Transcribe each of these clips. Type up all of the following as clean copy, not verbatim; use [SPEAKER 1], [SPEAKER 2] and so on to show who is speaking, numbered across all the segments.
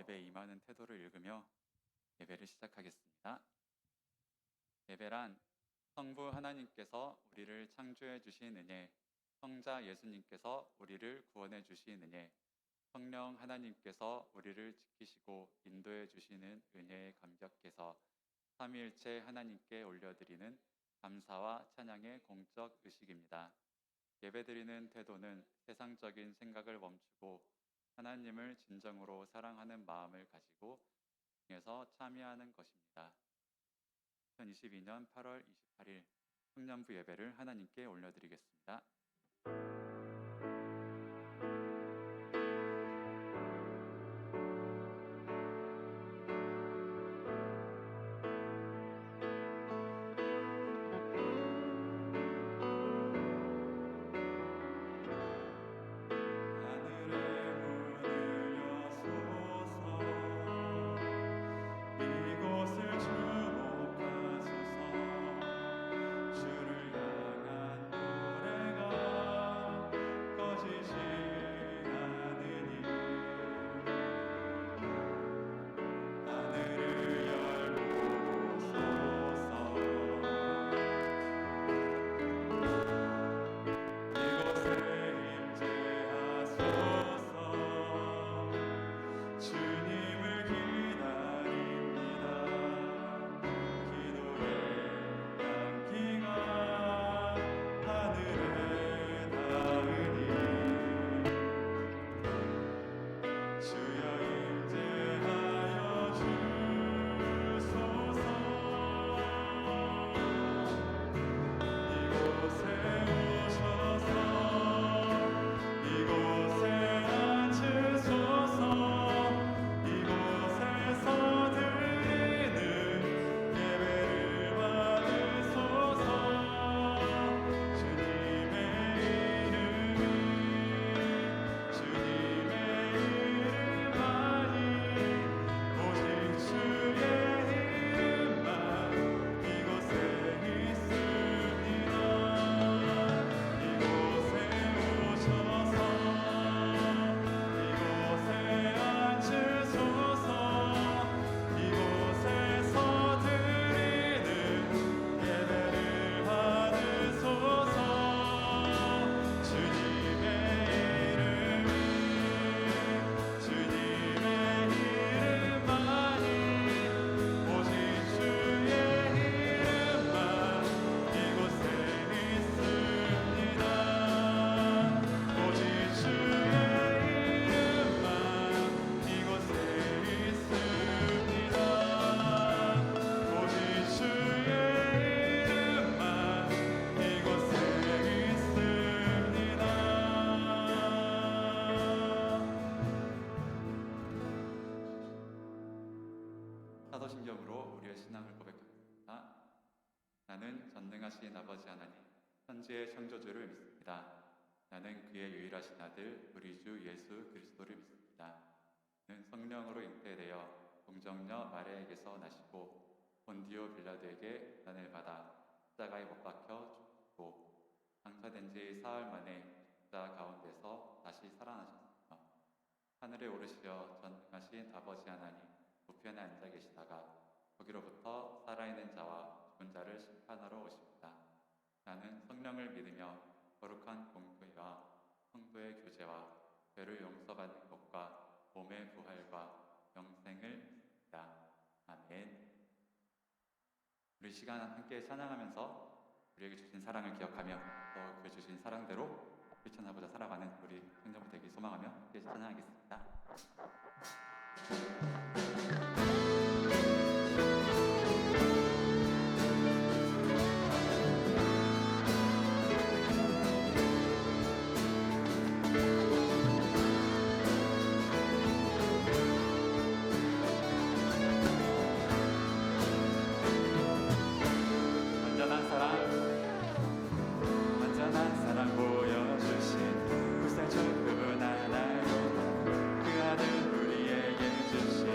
[SPEAKER 1] 예배에 임하는 태도를 읽으며 예배를 시작하겠습니다. 예배란 성부 하나님께서 우리를 창조해 주신 은혜, 성자 예수님께서 우리를 구원해 주신 은혜, 성령 하나님께서 우리를 지키시고 인도해 주시는 은혜에 감격해서 삼위일체 하나님께 올려드리는 감사와 찬양의 공적 의식입니다. 예배드리는 태도는 세상적인 생각을 멈추고 하나님을 진정으로 사랑하는 마음을 가지고 중에서 참여하는 것입니다. 2022년 8월 28일 청년부 예배를 하나님께 올려드리겠습니다. 사도신경으로 우리의 신앙을 고백합니다. 나는 전능하신 아버지 하나님, 천지의 창조주를 믿습니다. 나는 그의 유일하신 아들, 우리 주 예수 그리스도를 믿습니다. 그는 성령으로 잉태되어 동정녀 마리아에게서 나시고 본디오 빌라도에게 고난을 받아 십자가에 못 박혀 죽고 장사된 지 사흘 만에 십자 가운데서 다시 살아나셨으며 하늘에 오르시어 전능하신 아버지 하나님 우편에 앉아 계시다가 거기로부터 살아있는 자와 죽은 자를 심판하러 오십니다. 나는 성령을 믿으며 거룩한 공교회와 성도의 교제와 죄를 용서받는 것과 몸의 부활과 영생을 믿습니다. 아멘. 우리 시간 함께 찬양하면서 우리에게 주신 사랑을 기억하며 또 그 주신 사랑대로 실천하고자 살아가는 우리 청년부 되기 소망하며 함께 찬양하겠습니다. 보여주신 구세주 그분 하나로 그 아들 우리에게 주신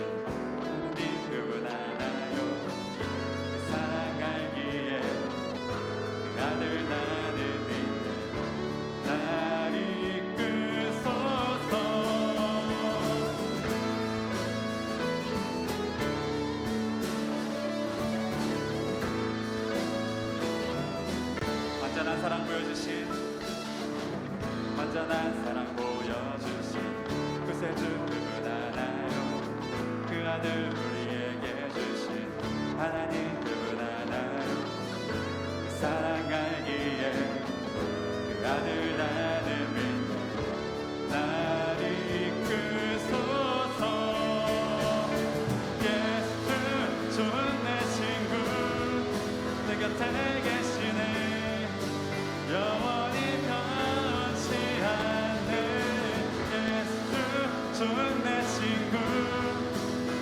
[SPEAKER 1] 완전한 사랑 보여주신 구세주 그분 하나요. 그 아들 우리에게 주신 하나님 그분 하나요. 그 사랑 알기에 그 아들 나를 믿는 날 이끄소서. 예수 좋은 내 친구 내 곁에 계시네. 영원히 변치 않네. 예수 좋은 내 친구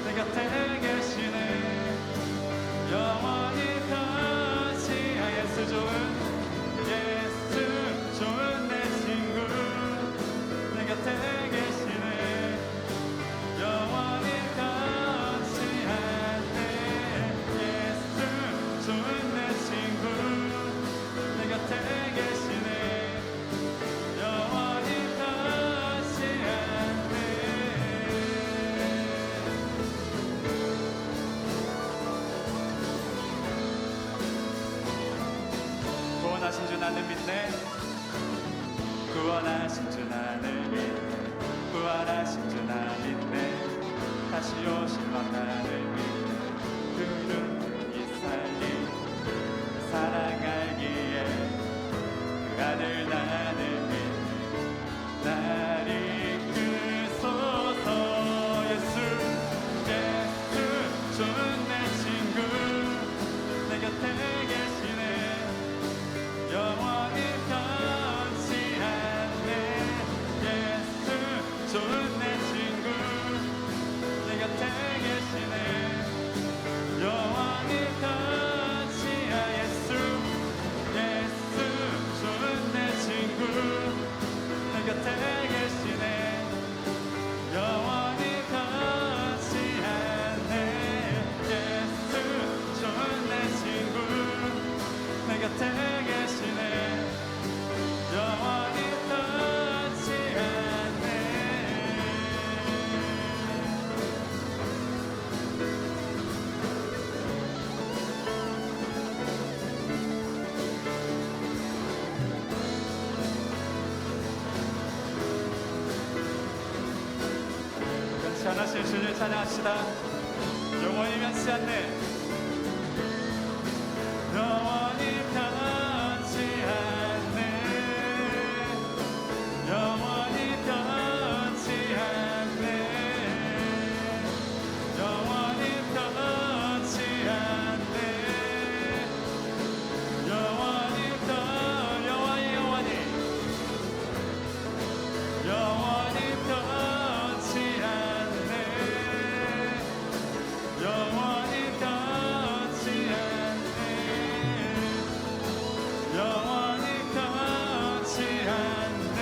[SPEAKER 1] 내 곁에 계시네. 영원히 변치 않. 예수 좋은 내 친구 내 곁에 계시네. 영원히 변치 않네. 예수 좋은 내 친구 내 곁에 계시네. 영원히 변치 않네. 구원하신 주 나는 믿네. 구원하신 주 나는 믿네. 구원하신 주 나는 믿네. 다시 오실 것 나를 믿네. 그 이름이 살리 사랑 알기에 그 아들 나는 믿네. 날 이끄소서. 예수 좋은 내 친구 내 곁에 계시네. 영원히 변치 않네. 예수 좋은 내 친구 내 곁에 계시네. 영원히 변치 않. 예수 좋은 내 친구 내 곁에 계시네. 영원히 변치 않네. 예수 좋은 내 친구 내 곁에 계시네. 영원히 변치 않네. 변치 않으실 주를 찬양합시다. 영원히 변치 않네. 영원히 변치 않네. 영원히 변치 않네. 영원히 변치 않네. 영원히 변치 않네. 영원히 변치 않네. 영원히 변치 않네.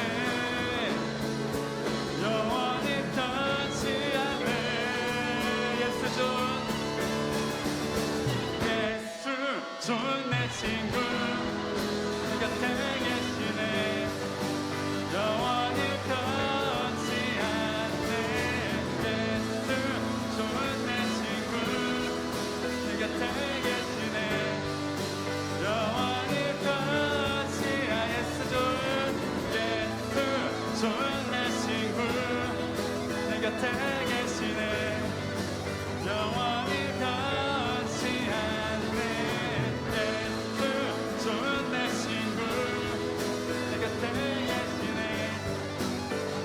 [SPEAKER 1] 영원히 변치 않네. 예수 좋은 내 친구 내 곁에 계시네. 영원히 변치 않네. 예수 좋은 내 친구 내 곁에 계시네. 영원히 변치 않. 예수 좋은 내 친구 내 곁에 계시네. 영원히 변치 않네. 예수 좋은 내 친구 내 곁에 계시네.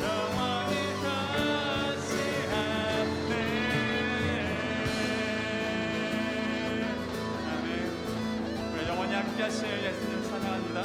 [SPEAKER 1] 영원히 변치 않네. 아멘. 우리 영원히 함께 하실 예수님 찬양합니다.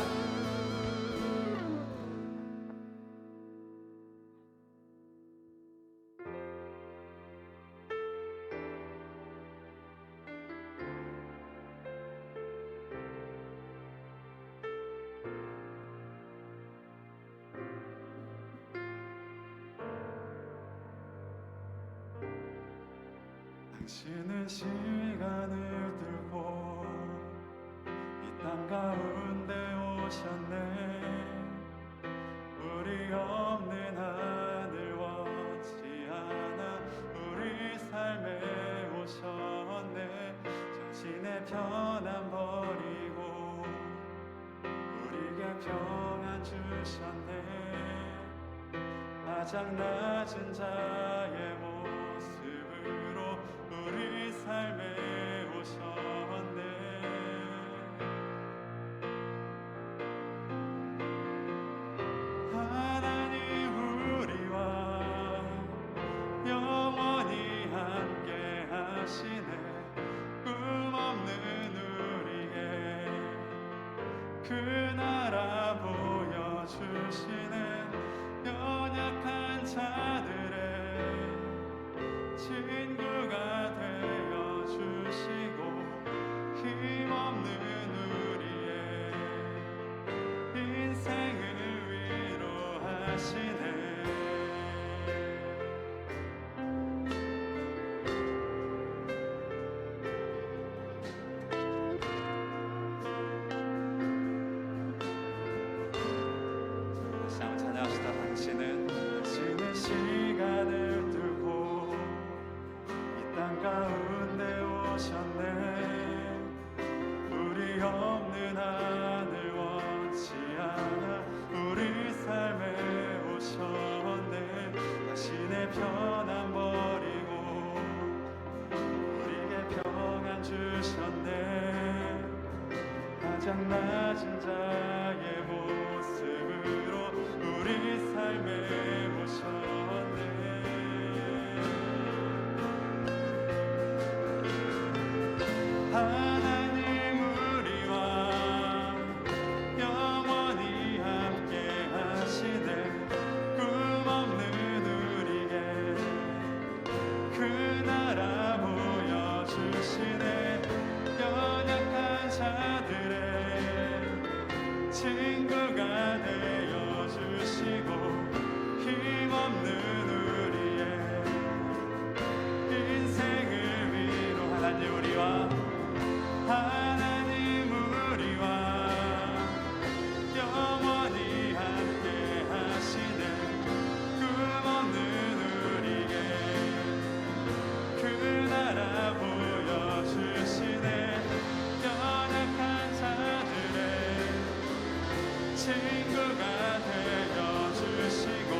[SPEAKER 1] 당신은 시간을 뚫고 이 땅 가운데 오셨네. 우리 없는 하늘 원치 않아 우리 삶에 오셨네. 자신의 편안 버리고 우리에게 평안 주셨네. 가장 낮은 자의 모습으로 우리 삶에 오셨네. 하나님 우리와 영원히 함께 하시네. 꿈없는 우리의 그 나라 보여주시네. 연약한 자들의 친구가 되어주시고 힘없는 우리의 인생을 위로하시네. 찬양합시다. 당신은 시간을 두고 이 땅 가운데 오셨네. 우리 없는 하늘 원치 않아 우리 삶에 오셨네. 당신의 편안 버리고 우리에게 평안 주셨네. 가장 낮은 자의 모습으로 우리 삶에 오셨네. 하나님 우리와 영원히 함께 하시네. 꿈없는 우리에게 그 나라 보여주시네. 연약한 자들의 친구가 되어주시고 힘없는 우리의 인생을 위로 하나님 우리와 영원히 함께 하시네. 꿈없는 우리에게 그 나라 보여주시네. 연약한 자들의 친구가 되어주시고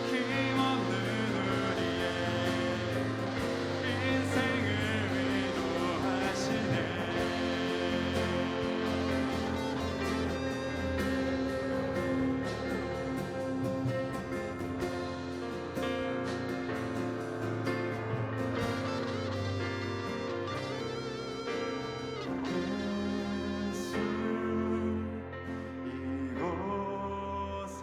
[SPEAKER 1] 힘없는 우리의 인생을 위로하시네. 이곳에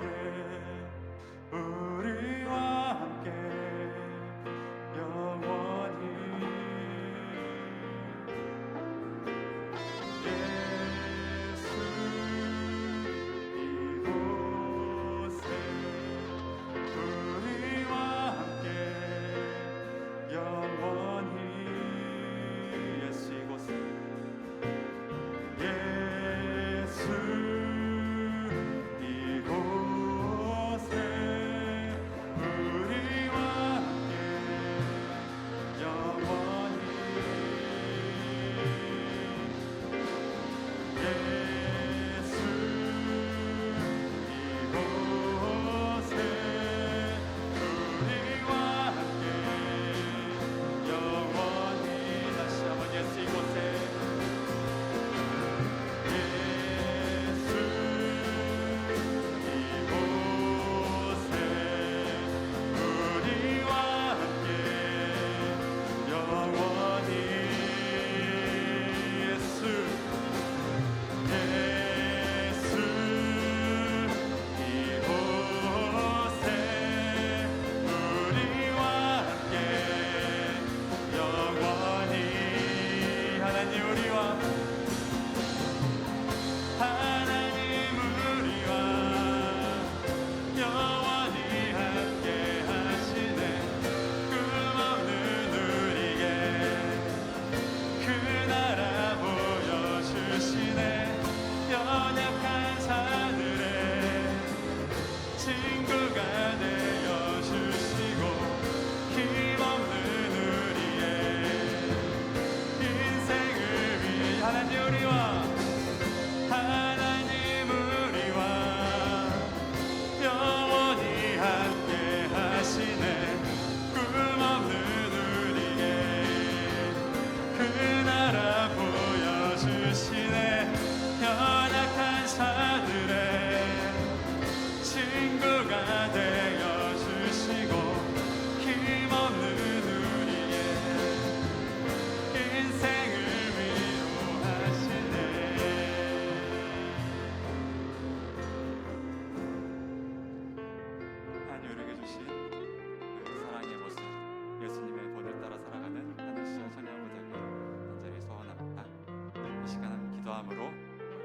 [SPEAKER 1] 마음으로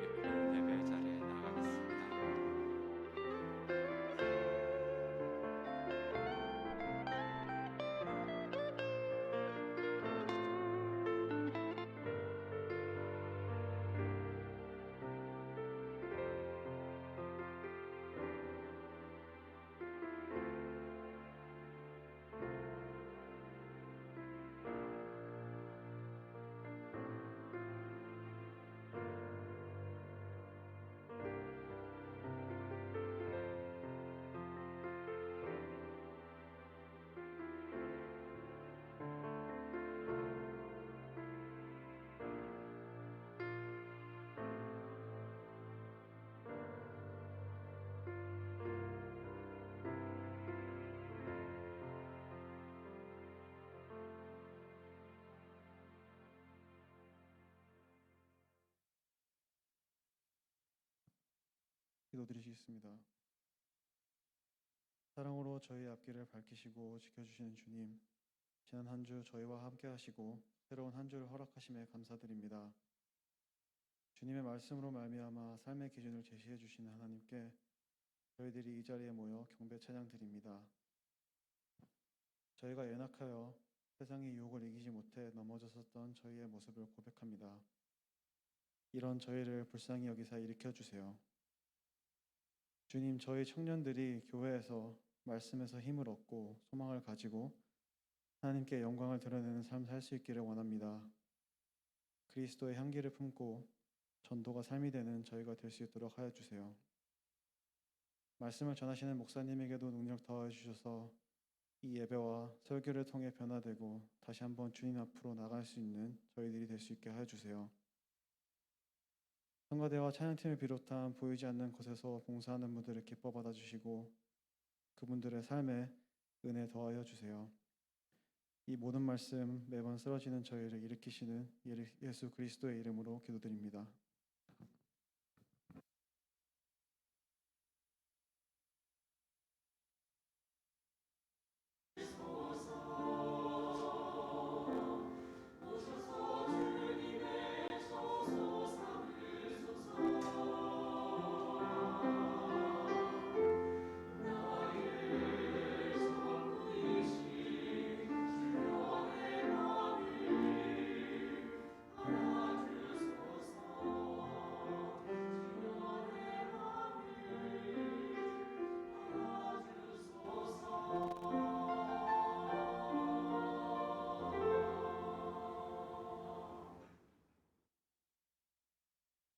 [SPEAKER 1] 예배를 예배 자리에 나가겠습니다.
[SPEAKER 2] 기도드리시겠습니다. 사랑으로 저희 앞길을 밝히시고 지켜주시는 주님, 지난 한 주 저희와 함께 하시고 새로운 한 주를 허락하심에 감사드립니다. 주님의 말씀으로 말미암아 삶의 기준을 제시해 주시는 하나님께 저희들이 이 자리에 모여 경배 찬양 드립니다. 저희가 연약하여 세상의 유혹을 이기지 못해 넘어졌었던 저희의 모습을 고백합니다. 이런 저희를 불쌍히 여기사 일으켜 주세요. 주님, 저희 청년들이 교회에서 말씀에서 힘을 얻고 소망을 가지고 하나님께 영광을 드러내는 삶 살 수 있기를 원합니다. 그리스도의 향기를 품고 전도가 삶이 되는 저희가 될 수 있도록 하여 주세요. 말씀을 전하시는 목사님에게도 능력 더해 주셔서 이 예배와 설교를 통해 변화되고 다시 한번 주님 앞으로 나갈 수 있는 저희들이 될 수 있게 하여 주세요. 성가대와 찬양팀을 비롯한 보이지 않는 곳에서 봉사하는 분들을 기뻐 받아주시고 그분들의 삶에 은혜 더하여 주세요. 이 모든 말씀 매번 쓰러지는 저희를 일으키시는 예수 그리스도의 이름으로 기도드립니다.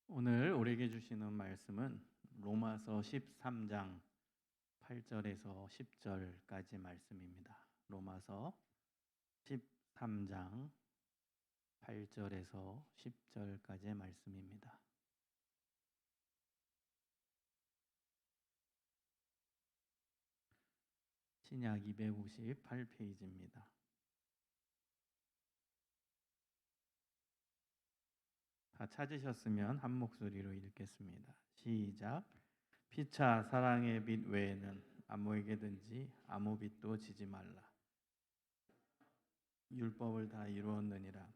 [SPEAKER 3] 오늘 우리에게 주시는 말씀은 로마서 13장 8절에서 10절까지 말씀입니다. 로마서 13장 8절에서 10절까지의 말씀입니다. 신약 258페이지입니다. 다 찾으셨으면 한 목소리로 읽겠습니다. 시작. 피차 사랑의 빛 외에는 아무에게든지 아무 빛도 지지 말라. 율법을 다 이루었느니라.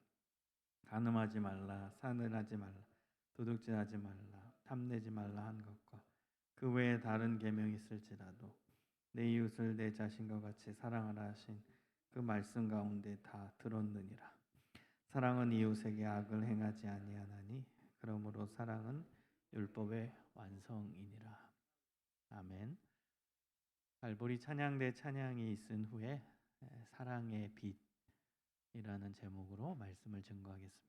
[SPEAKER 3] 간음하지 말라, 산을하지 말라, 도둑질하지 말라, 탐내지 말라 한 것과 그 외에 다른 계명이 있을지라도 내 이웃을 내 자신과 같이 사랑하라 하신 그 말씀 가운데 다 들었느니라. 사랑은 이웃에게 악을 행하지 아니하나니 그러므로 사랑은 율법의 완성이니라. 아멘. 갈보리 찬양대 찬양이 있은 후에 사랑의 빛이라는 제목으로 말씀을 증거하겠습니다.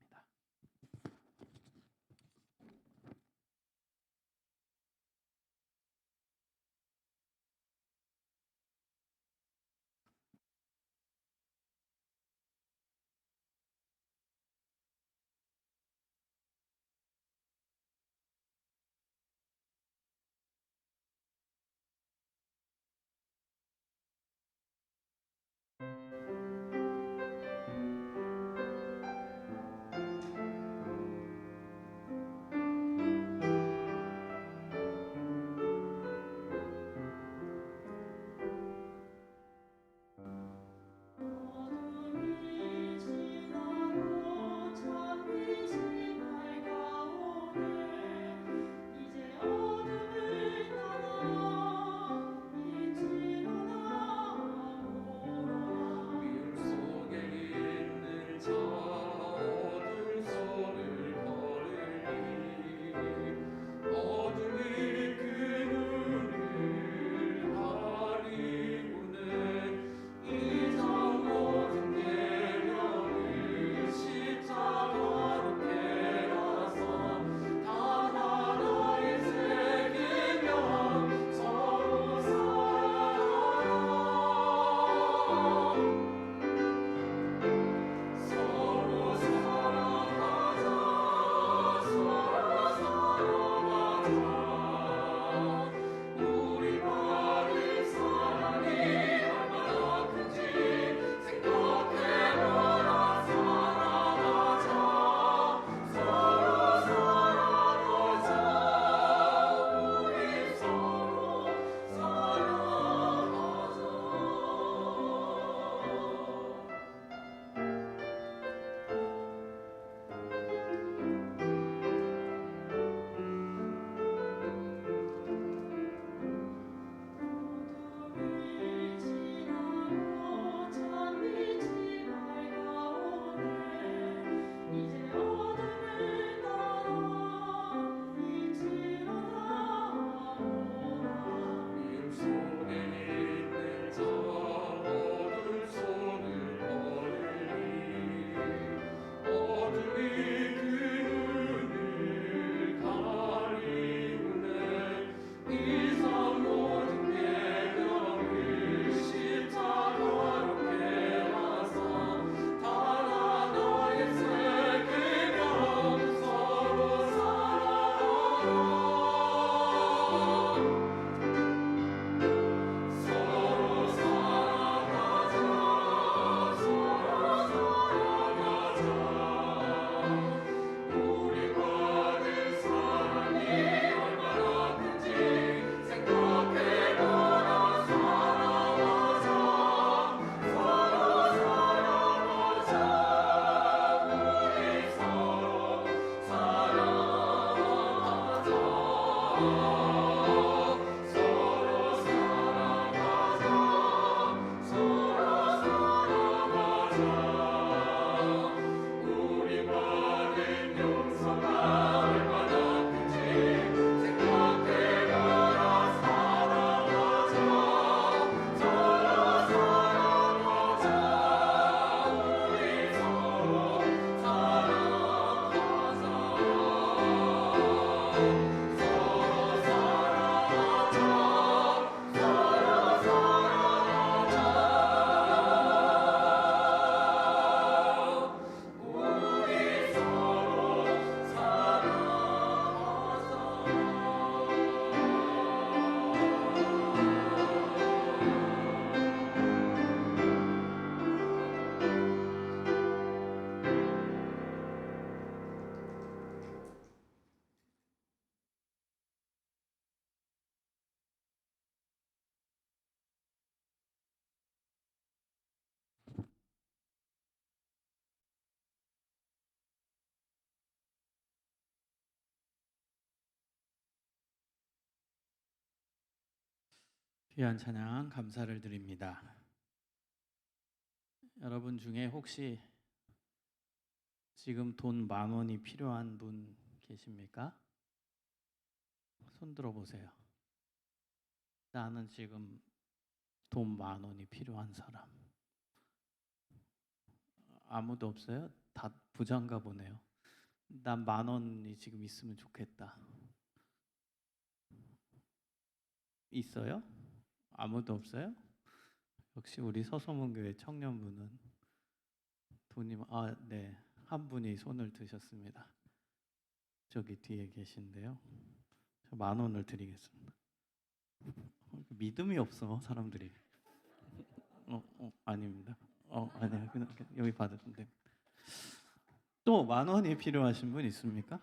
[SPEAKER 3] 귀한 찬양 감사를 드립니다. 여러분 중에 혹시 지금 돈 10,000원이 필요한 분 계십니까? 손 들어 보세요. 나는 지금 돈 10,000원이 필요한 사람. 아무도 없어요? 다 부자인가 보네요. 난 10,000원이 지금 있으면 좋겠다. 있어요? 아무도 없어요? 역시 우리 서소문교회 청년부는 돈이 네. 한 분이 손을 드셨습니다. 저기 뒤에 계신데요. 저 10,000원을 드리겠습니다. 믿음이 없어 사람들이. 아닙니다. 아니요. 그냥 여기 받으시면 됩니다. 또 10,000원이 필요하신 분 있습니까?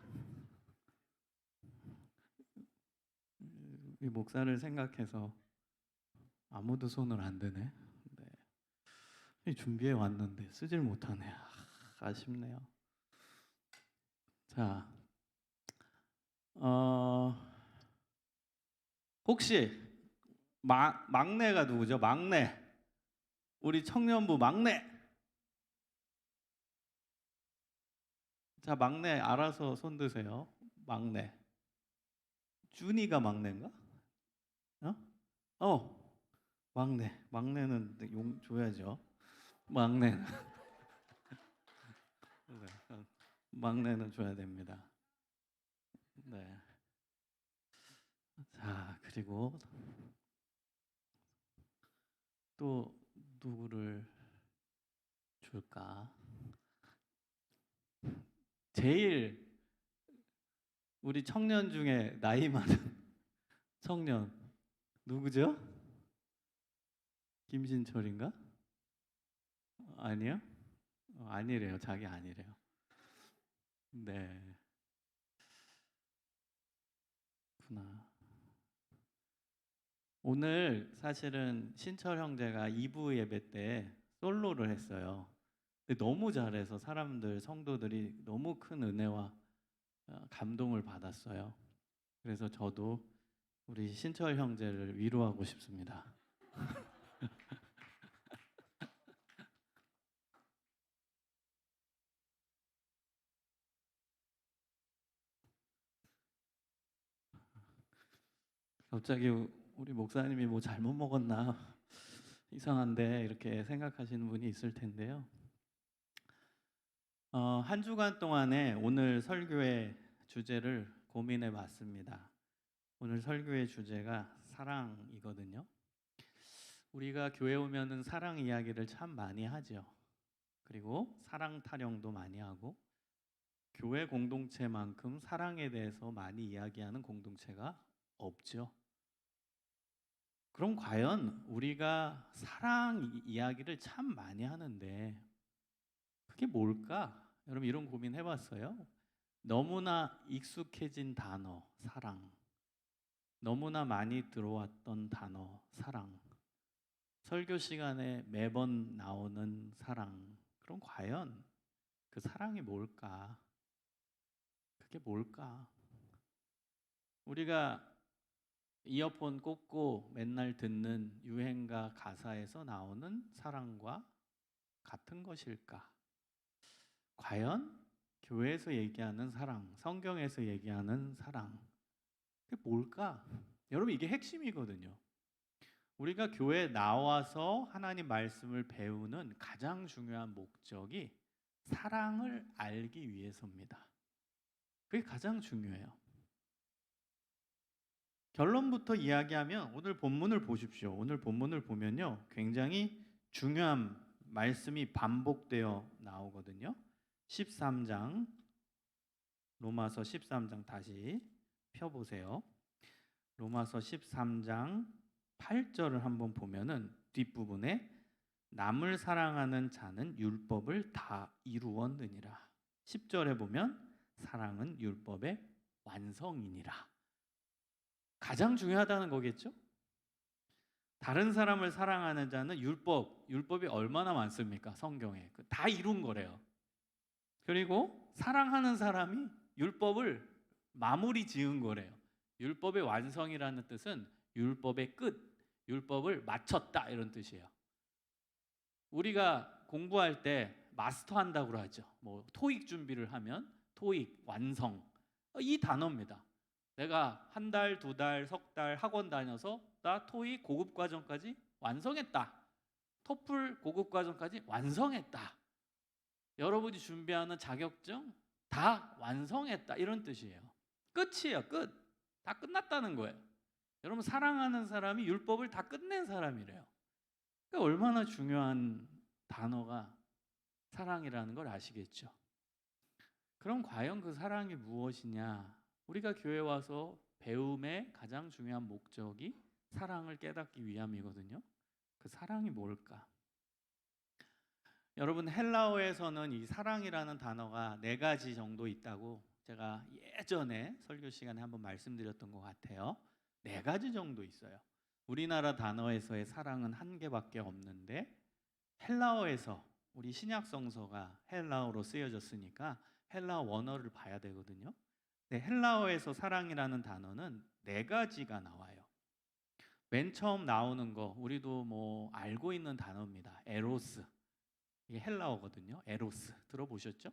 [SPEAKER 3] 이 목사를 생각해서 아무도 손을 안 드네. 네. 준비해 왔는데 쓰질 못하네. 아쉽네요. 자, 혹시 막내가 누구죠? 막내. 우리 청년부 막내. 자, 막내 알아서 손 드세요. 막내. 준이가 막내인가? 막내. 막내는 용 줘야죠. 막내. 막내는 줘야 됩니다. 네. 자, 그리고 또 누구를 줄까? 제일 우리 청년 중에 나이 많은 청년 누구죠? 김신철인가? 아니요? 아니래요. 자기 아니래요. 네. 구나. 오늘 사실은 신철 형제가 2부 예배 때 솔로를 했어요. 근데 너무 잘해서 사람들, 성도들이 너무 큰 은혜와 감동을 받았어요. 그래서 저도 우리 신철 형제를 위로하고 싶습니다. 갑자기 우리 목사님이 뭐 잘못 먹었나 이상한데 이렇게 생각하시는 분이 있을 텐데요. 한 주간 동안에 오늘 설교의 주제를 고민해 봤습니다. 오늘 설교의 주제가 사랑이거든요. 우리가 교회 오면은 사랑 이야기를 참 많이 하죠. 그리고 사랑 타령도 많이 하고 교회 공동체만큼 사랑에 대해서 많이 이야기하는 공동체가 없죠. 그럼 과연 우리가 사랑 이야기를 참 많이 하는데 그게 뭘까? 여러분 이런 고민 해봤어요? 너무나 익숙해진 단어 사랑, 너무나 많이 들어왔던 단어 사랑, 설교 시간에 매번 나오는 사랑. 그럼 과연 그 사랑이 뭘까? 그게 뭘까? 우리가 이어폰 꽂고 맨날 듣는 유행가 가사에서 나오는 사랑과 같은 것일까? 과연 교회에서 얘기하는 사랑, 성경에서 얘기하는 사랑, 그게 뭘까? 여러분 이게 핵심이거든요. 우리가 교회에 나와서 하나님 말씀을 배우는 가장 중요한 목적이 사랑을 알기 위해서입니다. 그게 가장 중요해요. 결론부터 이야기하면 오늘 본문을 보십시오. 오늘 본문을 보면요, 굉장히 중요한 말씀이 반복되어 나오거든요. 13장, 로마서 13장 다시 펴보세요. 로마서 13장 8절을 한번 보면은 뒷부분에 남을 사랑하는 자는 율법을 다 이루었느니라. 10절에 보면 사랑은 율법의 완성이니라. 가장 중요하다는 거겠죠? 다른 사람을 사랑하는 자는 율법이 얼마나 많습니까? 성경에 다 이룬 거래요. 그리고 사랑하는 사람이 율법을 마무리 지은 거래요. 율법의 완성이라는 뜻은 율법의 끝,
[SPEAKER 4] 율법을 마쳤다 이런 뜻이에요. 우리가 공부할 때 마스터한다고 하죠. 뭐 토익 준비를 하면 토익 완성, 이 단어입니다. 내가 한 달, 두 달, 석 달 학원 다녀서 나 토익 고급 과정까지 완성했다. 토플 고급 과정까지 완성했다. 여러분이 준비하는 자격증 다 완성했다 이런 뜻이에요. 끝이에요. 끝. 다 끝났다는 거예요. 여러분 사랑하는 사람이 율법을 다 끝낸 사람이래요. 그러니까 얼마나 중요한 단어가 사랑이라는 걸 아시겠죠? 그럼 과연 그 사랑이 무엇이냐? 우리가 교회 와서 배움의 가장 중요한 목적이 사랑을 깨닫기 위함이거든요. 그 사랑이 뭘까? 여러분 헬라어에서는 이 사랑이라는 단어가 4가지 정도 있다고 제가 예전에 설교 시간에 한번 말씀드렸던 것 같아요. 4가지 정도 있어요. 우리나라 단어에서의 사랑은 1개밖에 없는데 헬라어에서 우리 신약 성서가 헬라어로 쓰여졌으니까 헬라어 원어를 봐야 되거든요. 네, 헬라어에서 사랑이라는 단어는 4가지가 나와요. 맨 처음 나오는 거 우리도 뭐 알고 있는 단어입니다. 에로스. 이게 헬라어거든요. 에로스 들어보셨죠?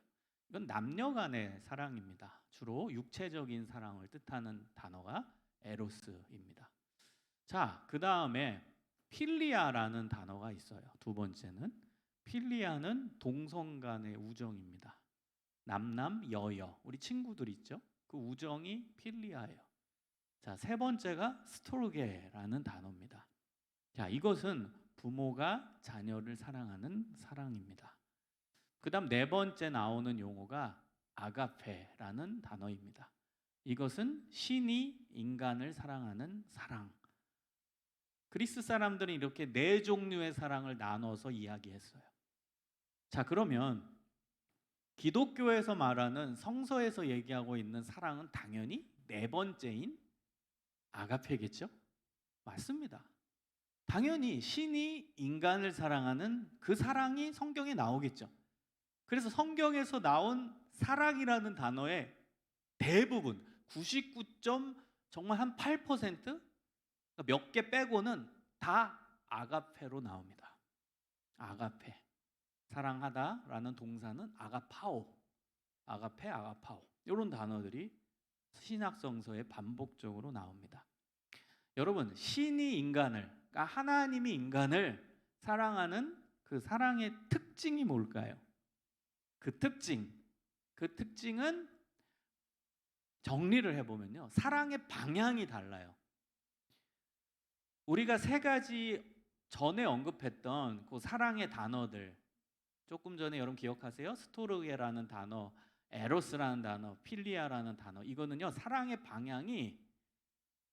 [SPEAKER 4] 이건 남녀 간의 사랑입니다. 주로 육체적인 사랑을 뜻하는 단어가 에로스입니다. 자, 그 다음에 필리아라는 단어가 있어요. 2번째는 필리아는 동성 간의 우정입니다. 남남 여여 우리 친구들 있죠? 그 우정이 필리아예요. 자, 3번째가 스토르게라는 단어입니다. 자, 이것은 부모가 자녀를 사랑하는 사랑입니다. 그 다음 4번째 나오는 용어가 아가페라는 단어입니다. 이것은 신이 인간을 사랑하는 사랑. 그리스 사람들은 이렇게 4종류의 사랑을 나눠서 이야기했어요. 자, 그러면 기독교에서 말하는 성서에서 얘기하고 있는 사랑은 당연히 4번째인 아가페겠죠? 맞습니다. 당연히 신이 인간을 사랑하는 그 사랑이 성경에 나오겠죠. 그래서 성경에서 나온 사랑이라는 단어의 대부분 99. 정말 한 8% 몇 개 빼고는 다 아가페로 나옵니다. 아가페. 사랑하다라는 동사는 아가파오. 아가페, 아가파오. 이런 단어들이 신약 성서에 반복적으로 나옵니다. 여러분, 신이 인간을, 그러니까 하나님이 인간을 사랑하는 그 사랑의 특징이 뭘까요? 그 특징은 정리를 해보면요, 사랑의 방향이 달라요. 우리가 3가지 전에 언급했던 그 사랑의 단어들, 조금 전에 여러분 기억하세요? 스토르게라는 단어, 에로스라는 단어, 필리아라는 단어, 이거는요 사랑의 방향이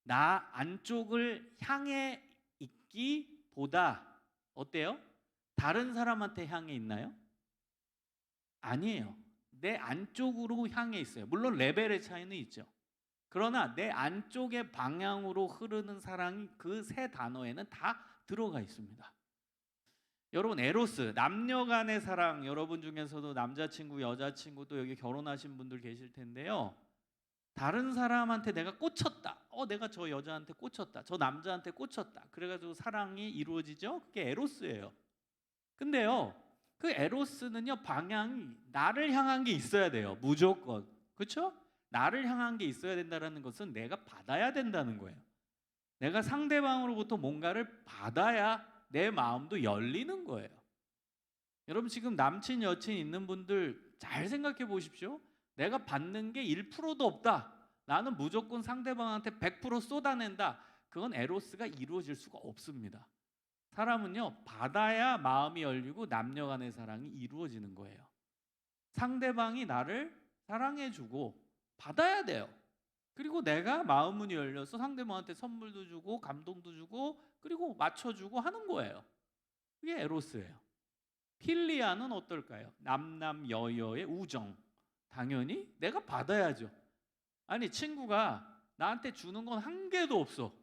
[SPEAKER 4] 나 안쪽을 향해 있기보다 어때요? 다른 사람한테 향해 있나요? 아니에요. 내 안쪽으로 향해 있어요. 물론 레벨의 차이는 있죠. 그러나 내 안쪽의 방향으로 흐르는 사랑이 그 3 단어에는 다 들어가 있습니다. 여러분 에로스, 남녀 간의 사랑, 여러분 중에서도 남자친구, 여자친구 또 여기 결혼하신 분들 계실 텐데요. 다른 사람한테 내가 꽂혔다. 내가 저 여자한테 꽂혔다. 저 남자한테 꽂혔다. 그래가지고 사랑이 이루어지죠. 그게 에로스예요. 근데요, 그 에로스는요 방향이 나를 향한 게 있어야 돼요. 무조건. 그렇죠? 나를 향한 게 있어야 된다는 것은 내가 받아야 된다는 거예요. 내가 상대방으로부터 뭔가를 받아야 내 마음도 열리는 거예요. 여러분 지금 남친 여친 있는 분들 잘 생각해 보십시오. 내가 받는 게 1%도 없다. 나는 무조건 상대방한테 100% 쏟아낸다. 그건 에로스가 이루어질 수가 없습니다. 사람은요 받아야 마음이 열리고 남녀 간의 사랑이 이루어지는 거예요. 상대방이 나를 사랑해주고 받아야 돼요. 그리고 내가 마음문이 열려서 상대방한테 선물도 주고 감동도 주고 그리고 맞춰주고 하는 거예요. 그게 에로스예요. 필리아는 어떨까요? 남남 여여의 우정. 당연히 내가 받아야죠. 아니 친구가 나한테 주는 건 한 개도 없어.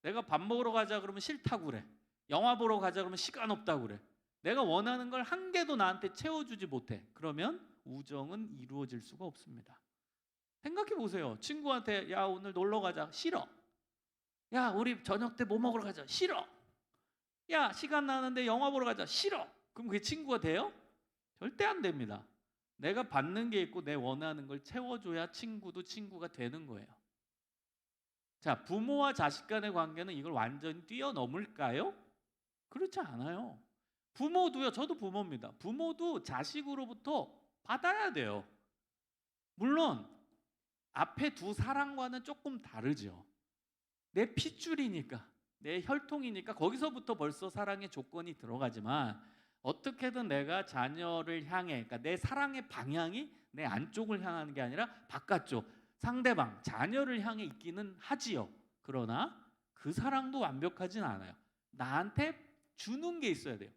[SPEAKER 4] 내가 밥 먹으러 가자 그러면 싫다고 그래. 영화 보러 가자 그러면 시간 없다고 그래. 내가 원하는 걸 한 개도 나한테 채워주지 못해. 그러면 우정은 이루어질 수가 없습니다. 생각해 보세요. 친구한테 야 오늘 놀러 가자. 싫어. 야 우리 저녁 때 뭐 먹으러 가자. 싫어. 야, 시간 나는데 영화 보러 가자. 싫어. 그럼 그게 친구가 돼요? 절대 안 됩니다. 내가 받는 게 있고 내 원하는 걸 채워줘야 친구도 친구가 되는 거예요. 자, 부모와 자식 간의 관계는 이걸 완전히 뛰어넘을까요? 그렇지 않아요. 부모도요, 저도 부모입니다. 부모도 자식으로부터 받아야 돼요. 물론 앞에 두 사랑과는 조금 다르죠. 내 핏줄이니까, 내 혈통이니까 거기서부터 벌써 사랑의 조건이 들어가지만 어떻게든 내가 자녀를 향해, 그러니까 내 사랑의 방향이 내 안쪽을 향하는 게 아니라 바깥쪽, 상대방, 자녀를 향해 있기는 하지요. 그러나 그 사랑도 완벽하진 않아요. 나한테 주는 게 있어야 돼요.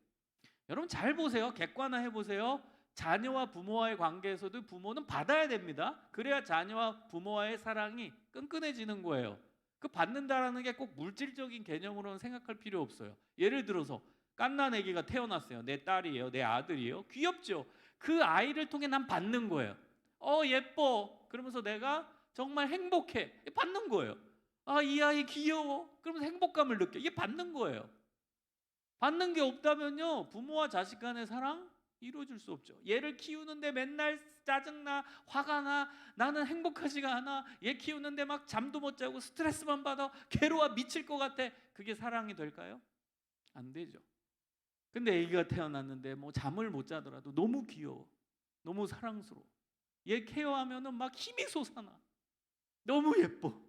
[SPEAKER 4] 여러분 잘 보세요. 객관화해 보세요. 자녀와 부모와의 관계에서도 부모는 받아야 됩니다. 그래야 자녀와 부모와의 사랑이 끈끈해지는 거예요. 그 받는다라는 게 꼭 물질적인 개념으로는 생각할 필요 없어요. 예를 들어서 갓난 아기가 태어났어요. 내 딸이에요, 내 아들이에요. 귀엽죠? 그 아이를 통해 난 받는 거예요. 예뻐. 그러면서 내가 정말 행복해. 받는 거예요. 이 아이 귀여워. 그러면서 행복감을 느껴. 이게 받는 거예요. 받는 게 없다면요, 부모와 자식 간의 사랑 이루어질 수 없죠. 얘를 키우는데 맨날 짜증나, 화가 나, 나는 행복하지가 않아. 얘 키우는데 막 잠도 못 자고 스트레스만 받아, 괴로워 미칠 것 같아. 그게 사랑이 될까요? 안 되죠. 근데 아기가 태어났는데 뭐 잠을 못 자더라도 너무 귀여워, 너무 사랑스러워. 얘 케어하면은 막 힘이 솟아나. 너무 예뻐.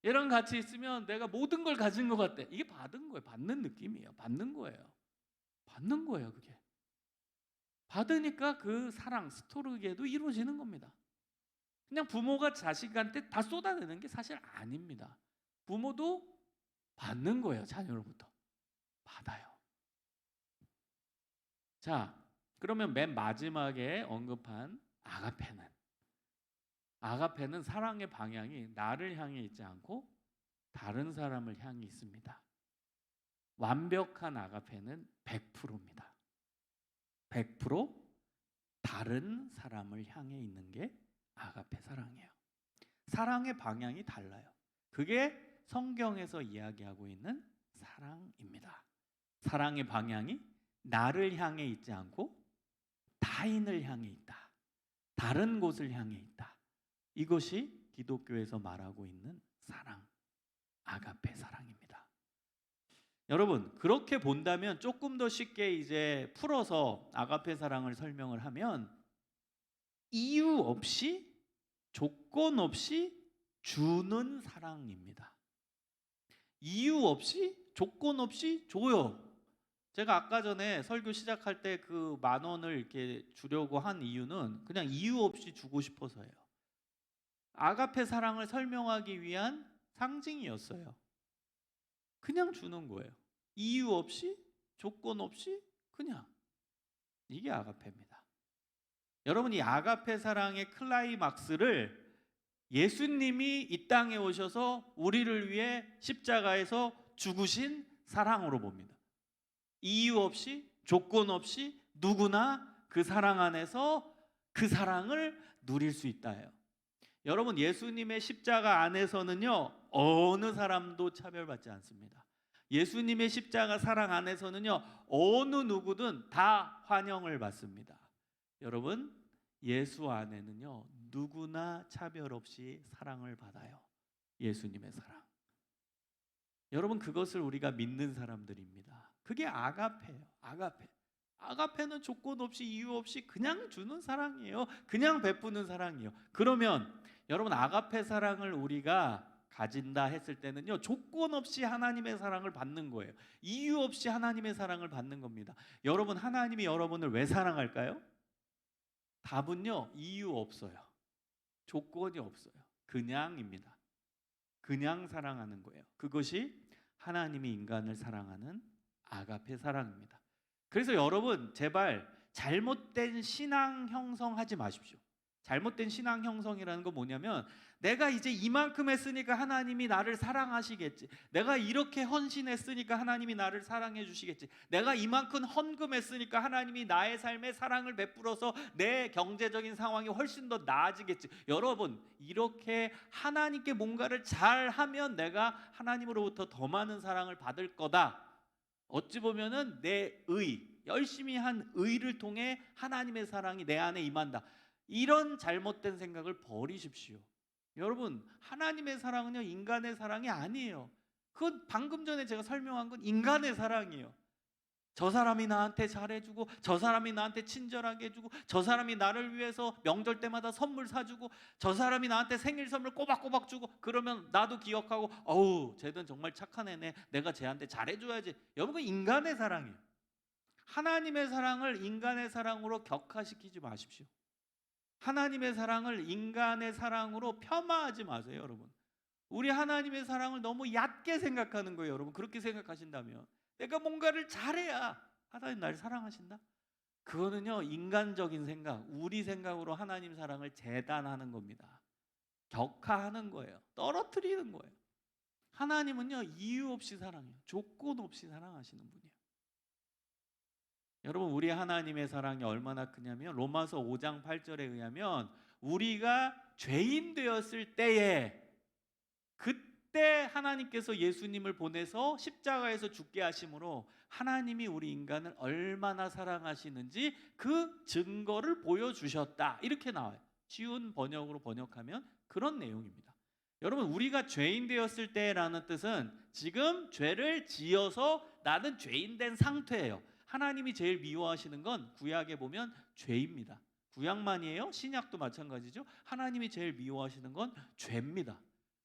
[SPEAKER 4] 얘랑 같이 있으면 내가 모든 걸 가진 것 같아. 이게 받은 거예요. 받는 느낌이에요. 받는 거예요. 받는 거예요. 그게 받으니까 그 사랑, 스토르게도 이루어지는 겁니다. 그냥 부모가 자식한테 다 쏟아내는 게 사실 아닙니다. 부모도 받는 거예요. 자녀로부터 받아요. 자, 그러면 맨 마지막에 언급한 아가페는 사랑의 방향이 나를 향해 있지 않고 다른 사람을 향해 있습니다. 완벽한 아가페는 100%입니다. 100% 다른 사람을 향해 있는 게 아가페 사랑이에요. 사랑의 방향이 달라요. 그게 성경에서 이야기하고 있는 사랑입니다. 사랑의 방향이 나를 향해 있지 않고 타인을 향해 있다. 다른 곳을 향해 있다. 이것이 기독교에서 말하고 있는 사랑, 아가페 사랑입니다. 여러분, 그렇게 본다면 조금 더 쉽게 이제 풀어서 아가페 사랑을 설명을 하면 이유 없이, 조건 없이 주는 사랑입니다. 이유 없이, 조건 없이 줘요. 제가 아까 전에 설교 시작할 때 그 10,000원을 이렇게 주려고 한 이유는 그냥 이유 없이 주고 싶어서예요. 아가페 사랑을 설명하기 위한 상징이었어요. 그냥 주는 거예요. 이유 없이, 조건 없이 그냥. 이게 아가페입니다. 여러분, 이 아가페 사랑의 클라이막스를 예수님이 이 땅에 오셔서 우리를 위해 십자가에서 죽으신 사랑으로 봅니다. 이유 없이, 조건 없이 누구나 그 사랑 안에서 그 사랑을 누릴 수 있다예요. 여러분, 예수님의 십자가 안에서는요, 어느 사람도 차별받지 않습니다. 예수님의 십자가 사랑 안에서는요, 어느 누구든 다 환영을 받습니다. 여러분, 예수 안에는요, 누구나 차별 없이 사랑을 받아요. 예수님의 사랑. 여러분, 그것을 우리가 믿는 사람들입니다. 그게 아가페예요. 아가페. 아가페는 조건 없이, 이유 없이 그냥 주는 사랑이에요. 그냥 베푸는 사랑이에요. 그러면 여러분, 아가페 사랑을 우리가 가진다 했을 때는요, 조건 없이 하나님의 사랑을 받는 거예요. 이유 없이 하나님의 사랑을 받는 겁니다. 여러분, 하나님이 여러분을 왜 사랑할까요? 답은요, 이유 없어요. 조건이 없어요. 그냥입니다. 그냥 사랑하는 거예요. 그것이 하나님이 인간을 사랑하는 아가페 사랑입니다. 그래서 여러분, 제발 잘못된 신앙 형성하지 마십시오. 잘못된 신앙 형성이라는 건 뭐냐면, 내가 이제 이만큼 했으니까 하나님이 나를 사랑하시겠지. 내가 이렇게 헌신했으니까 하나님이 나를 사랑해 주시겠지. 내가 이만큼 헌금했으니까 하나님이 나의 삶에 사랑을 베풀어서 내 경제적인 상황이 훨씬 더 나아지겠지. 여러분, 이렇게 하나님께 뭔가를 잘하면 내가 하나님으로부터 더 많은 사랑을 받을 거다. 어찌 보면은 내 열심히 한 의를 통해 하나님의 사랑이 내 안에 임한다. 이런 잘못된 생각을 버리십시오. 여러분, 하나님의 사랑은요, 인간의 사랑이 아니에요. 그건 방금 전에 제가 설명한 건 인간의 사랑이에요. 저 사람이 나한테 잘해주고, 저 사람이 나한테 친절하게 해주고, 저 사람이 나를 위해서 명절 때마다 선물 사주고, 저 사람이 나한테 생일 선물 꼬박꼬박 주고, 그러면 나도 기억하고, 어우, 쟤는 정말 착한 애네, 내가 쟤한테 잘해줘야지. 여러분, 인간의 사랑이에요. 하나님의 사랑을 인간의 사랑으로 격화시키지 마십시오. 하나님의 사랑을 인간의 사랑으로 폄하하지 마세요, 여러분. 우리 하나님의 사랑을 너무 얕게 생각하는 거예요, 여러분. 그렇게 생각하신다면 내가 뭔가를 잘해야 하나님 날 사랑하신다? 그거는요, 인간적인 생각, 우리 생각으로 하나님 사랑을 재단하는 겁니다. 격하하는 거예요. 떨어뜨리는 거예요. 하나님은요, 이유 없이 사랑해요. 조건 없이 사랑하시는 분이에요. 여러분, 우리 하나님의 사랑이 얼마나 크냐면 로마서 5장 8절에 의하면 우리가 죄인 되었을 때에, 그때 하나님께서 예수님을 보내서 십자가에서 죽게 하심으로 하나님이 우리 인간을 얼마나 사랑하시는지 그 증거를 보여주셨다. 이렇게 나와요. 쉬운 번역으로 번역하면 그런 내용입니다. 여러분, 우리가 죄인 되었을 때라는 뜻은 지금 죄를 지어서 나는 죄인 된 상태예요. 하나님이 제일 미워하시는 건 구약에 보면 죄입니다. 구약만이에요? 신약도 마찬가지죠. 하나님이 제일 미워하시는 건 죄입니다.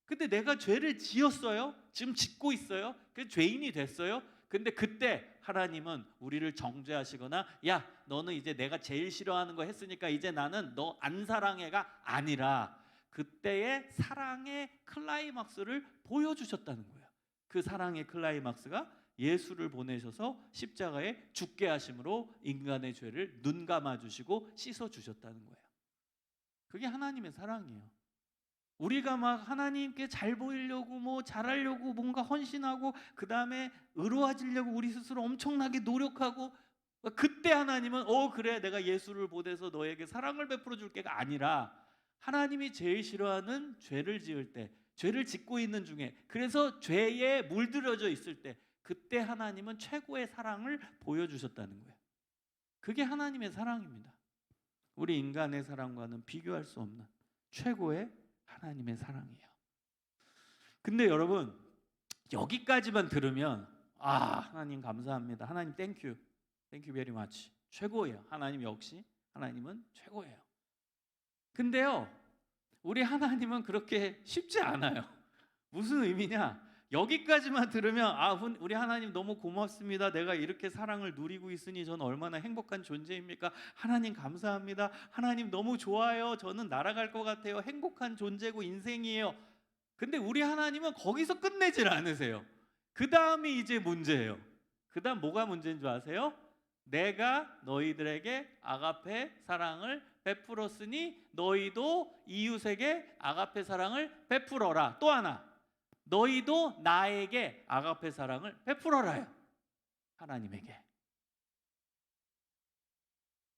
[SPEAKER 4] 근데 내가 죄를 지었어요. 지금 짓고 있어요. 그래서 죄인이 됐어요. 근데 그때 하나님은 우리를 정죄하시거나, 야, 너는 이제 내가 제일 싫어하는 거 했으니까 이제 나는 너 안 사랑해가 아니라, 그때의 사랑의 클라이막스를 보여주셨다는 거예요. 그 사랑의 클라이막스가 예수를 보내셔서 십자가에 죽게 하심으로 인간의 죄를 눈 감아 주시고 씻어 주셨다는 거예요. 그게 하나님의 사랑이에요. 우리가 막 하나님께 잘 보이려고 뭐 잘하려고 뭔가 헌신하고 그 다음에 의로워지려고 우리 스스로 엄청나게 노력하고, 그때 하나님은 그래, 내가 예수를 보내서 너에게 사랑을 베풀어 줄게가 아니라, 하나님이 제일 싫어하는 죄를 지을 때, 죄를 짓고 있는 중에, 그래서 죄에 물들여져 있을 때, 그때 하나님은 최고의 사랑을 보여주셨다는 거예요. 그게 하나님의 사랑입니다. 우리 인간의 사랑과는 비교할 수 없는 최고의 하나님의 사랑이에요. 근데 여러분, 여기까지만 들으면 하나님 감사합니다. 하나님 땡큐 베리 마치. 최고예요. 하나님 역시 하나님은 최고예요. 근데요, 우리 하나님은 그렇게 쉽지 않아요. 무슨 의미냐? 여기까지만 들으면 우리 하나님 너무 고맙습니다. 내가 이렇게 사랑을 누리고 있으니 저는 얼마나 행복한 존재입니까? 하나님 감사합니다. 하나님 너무 좋아요. 저는 날아갈 것 같아요. 행복한 존재고 인생이에요. 근데 우리 하나님은 거기서 끝내질 않으세요. 그 다음이 이제 문제예요. 그 다음 뭐가 문제인 줄 아세요? 내가 너희들에게 아가페 사랑을 베풀었으니 너희도 이웃에게 아가페 사랑을 베풀어라. 또 하나, 너희도 나에게 아가페 사랑을 베풀어라요. 하나님에게.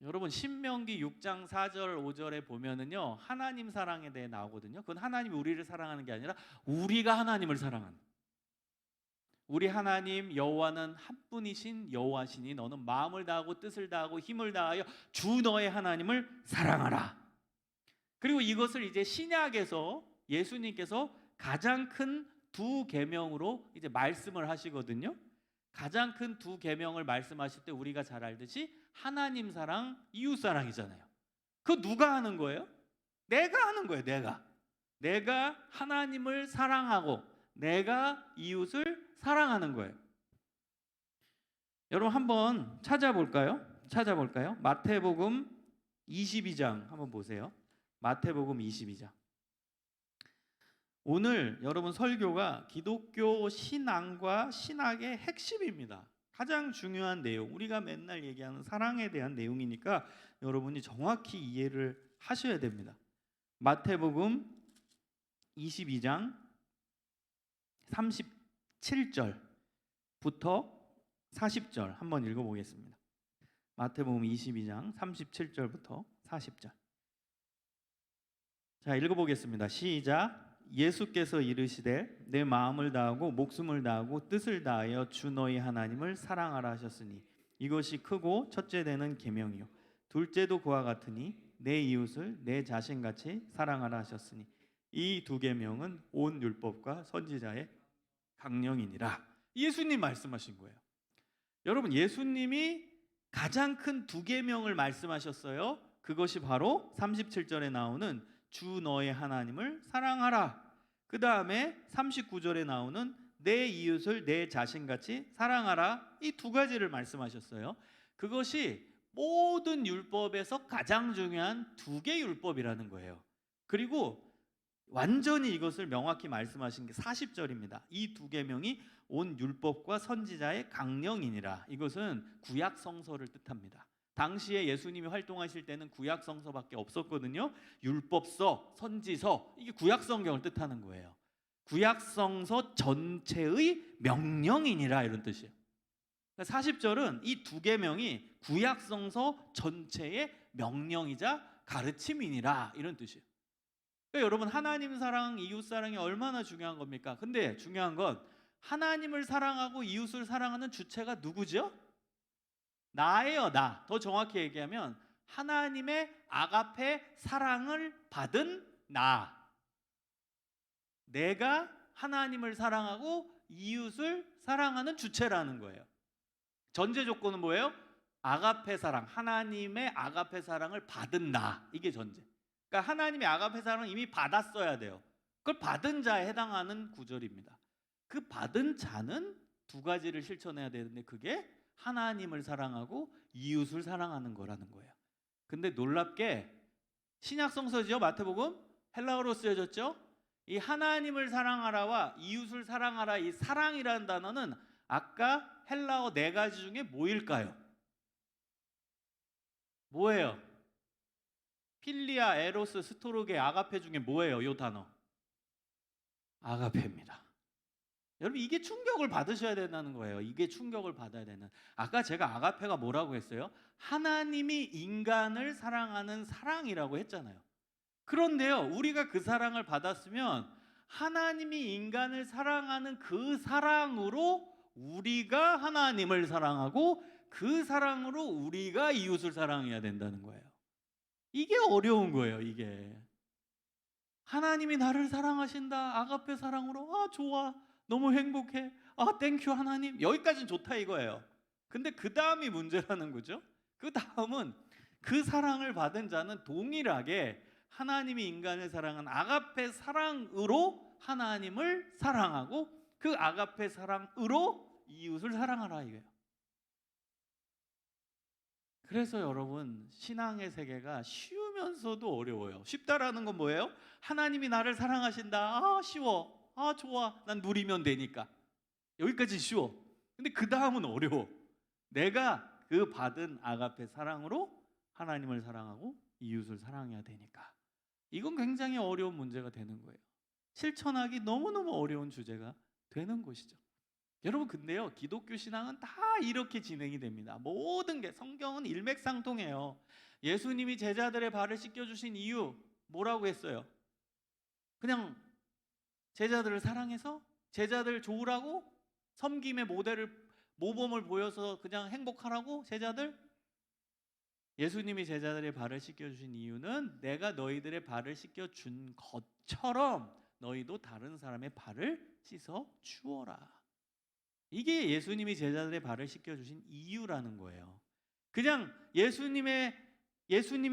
[SPEAKER 4] 여러분, 신명기 6장 4절 5절에 보면은요, 하나님 사랑에 대해 나오거든요. 그건 하나님이 우리를 사랑하는 게 아니라 우리가 하나님을 사랑하는. 우리 하나님 여호와는 한 분이신 여호와시니 너는 마음을 다하고 뜻을 다하고 힘을 다하여 주 너의 하나님을 사랑하라. 그리고 이것을 이제 신약에서 예수님께서 가장 큰 두 계명으로 이제 말씀을 하시거든요. 가장 큰 두 계명을 말씀하실 때 우리가 잘 알듯이 하나님 사랑, 이웃 사랑이잖아요. 그거 누가 하는 거예요? 내가 하는 거예요. 내가 하나님을 사랑하고 내가 이웃을 사랑하는 거예요. 여러분 한번 찾아볼까요? 마태복음 22장 한번 보세요. 마태복음 22장. 오늘 여러분 설교가 기독교 신앙과 신학의 핵심입니다. 가장 중요한 내용, 우리가 맨날 얘기하는 사랑에 대한 내용이니까 여러분이 정확히 이해를 하셔야 됩니다. 마태복음 22장 37절부터 40절 한번 읽어보겠습니다. 마태복음 22장 37절부터 40절. 자, 읽어보겠습니다. 시작.
[SPEAKER 3] 예수께서 이르시되 내 마음을 다하고 목숨을 다하고 뜻을 다하여 주 너희 하나님을 사랑하라 하셨으니 이것이 크고 첫째 되는 계명이요 둘째도 그와 같으니 내 이웃을 내 자신같이 사랑하라 하셨으니 이 두 계명은 온 율법과 선지자의 강령이니라. 예수님 말씀하신 거예요. 여러분, 예수님이 가장 큰 두 계명을 말씀하셨어요. 그것이 바로 37절에 나오는 주 너의 하나님을 사랑하라. 그 다음에 39절에 나오는 내 이웃을 내 자신같이 사랑하라. 이 두 가지를 말씀하셨어요. 그것이 모든 율법에서 가장 중요한 두 개 율법이라는 거예요. 그리고 완전히 이것을 명확히 말씀하신 게 40절입니다. 이 두 계명이 온 율법과 선지자의 강령이니라. 이것은 구약 성서를 뜻합니다. 당시에 예수님이 활동하실 때는 구약 성서밖에 없었거든요. 율법서, 선지서, 이게 구약 성경을 뜻하는 거예요. 구약 성서 전체의 명령이니라 이런 뜻이에요. 40절은 이 두 계명이 구약 성서 전체의 명령이자 가르침이니라 이런 뜻이에요. 그러니까 여러분, 하나님 사랑, 이웃 사랑이 얼마나 중요한 겁니까? 근데 중요한 건 하나님을 사랑하고 이웃을 사랑하는 주체가 누구죠? 나예요, 나. 더 정확히 얘기하면 하나님의 아가페 사랑을 받은 나. 내가 하나님을 사랑하고 이웃을 사랑하는 주체라는 거예요. 전제 조건은 뭐예요? 아가페 사랑, 하나님의 아가페 사랑을 받은 나. 이게 전제. 그러니까 하나님의 아가페 사랑을 이미 받았어야 돼요. 그걸 받은 자에 해당하는 구절입니다. 그 받은 자는 두 가지를 실천해야 되는데 그게 하나님을 사랑하고 이웃을 사랑하는 거라는 거예요. 근데 놀랍게 신약 성서죠. 마태복음 헬라어로 쓰여졌죠. 이 하나님을 사랑하라와 이웃을 사랑하라, 이 사랑이라는 단어는 아까 헬라어 네 가지 중에 뭐일까요? 뭐예요? 필리아, 에로스, 스토르게, 아가페 중에 뭐예요? 이 단어 아가페입니다. 여러분, 이게 충격을 받으셔야 된다는 거예요. 이게 충격을 받아야 되는. 아까 제가 아가페가 뭐라고 했어요? 하나님이 인간을 사랑하는 사랑이라고 했잖아요. 그런데요, 우리가 그 사랑을 받았으면 하나님이 인간을 사랑하는 그 사랑으로 우리가 하나님을 사랑하고 그 사랑으로 우리가 이웃을 사랑해야 된다는 거예요. 이게 어려운 거예요. 이게 하나님이 나를 사랑하신다, 아가페 사랑으로. 아, 좋아, 너무 행복해, 아, 땡큐 하나님. 여기까지는 좋다 이거예요. 근데 그 다음이 문제라는 거죠. 그 다음은 그 사랑을 받은 자는 동일하게 하나님이 인간을 사랑한 아가페 사랑으로 하나님을 사랑하고 그 아가페 사랑으로 이웃을 사랑하라 이거예요. 그래서 여러분, 신앙의 세계가 쉬우면서도 어려워요. 쉽다라는 건 뭐예요? 하나님이 나를 사랑하신다. 아, 쉬워. 아, 좋아. 난 누리면 되니까. 여기까지 쉬워. 근데 그 다음은 어려워. 내가 그 받은 아가페 사랑으로 하나님을 사랑하고 이웃을 사랑해야 되니까. 이건 굉장히 어려운 문제가 되는 거예요. 실천하기 너무너무 어려운 주제가 되는 것이죠. 여러분, 근데요, 기독교 신앙은 다 이렇게 진행이 됩니다. 모든 게, 성경은 일맥상통해요. 예수님이 제자들의 발을 씻겨주신 이유 뭐라고 했어요? 그냥 제자들을 사랑해서 제자들 좋으라고, 섬김의 모범을 보여서 그냥 행복하라고 제자들? 예수님이 제자들의 발을 씻겨주신 이유는 내가 너희들의 발을 씻겨준 것처럼 너희도 다른 사람의 발을 씻어 주어라. 이게 예수님이 제자들의 발을 씻겨주신 이유라는 거예요. 그냥 예수님이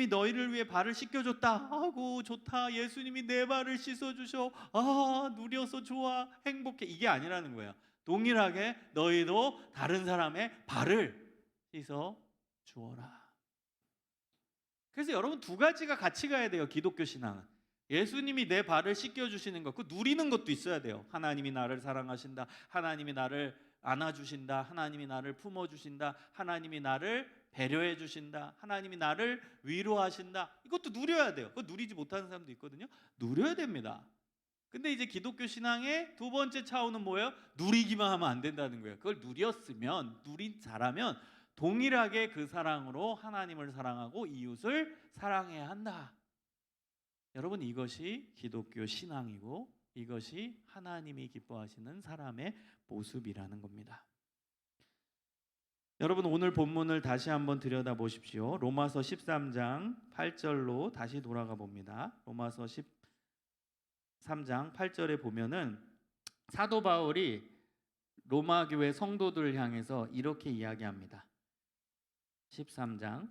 [SPEAKER 3] 너희를 위해 발을 씻겨줬다. 아이고 좋다. 예수님이 내 발을 씻어주셔. 아, 누려서 좋아. 행복해. 이게 아니라는 거예요. 동일하게 너희도 다른 사람의 발을 씻어 주어라. 그래서 여러분, 두 가지가 같이 가야 돼요. 기독교 신앙은. 예수님이 내 발을 씻겨주시는 것, 그 누리는 것도 있어야 돼요. 하나님이 나를 사랑하신다. 하나님이 나를 안아주신다. 하나님이 나를 품어주신다. 하나님이 나를 배려해 주신다. 하나님이 나를 위로하신다. 이것도 누려야 돼요. 그거 누리지 못하는 사람도 있거든요. 누려야 됩니다. 근데 이제 기독교 신앙의 두 번째 차원은 뭐예요? 누리기만 하면 안 된다는 거예요. 그걸 잘하면 동일하게 그 사랑으로 하나님을 사랑하고 이웃을 사랑해야 한다. 여러분, 이것이 기독교 신앙이고
[SPEAKER 4] 이것이 하나님이 기뻐하시는 사람의 모습이라는 겁니다. 여러분 오늘 본문을 다시 한번 들여다보십시오. 로마서 13장 8절로 다시 돌아가 봅니다. 로마서 13장 8절에 보면은 사도 바울이 로마 교회 성도들을 향해서 이렇게 이야기합니다. 13장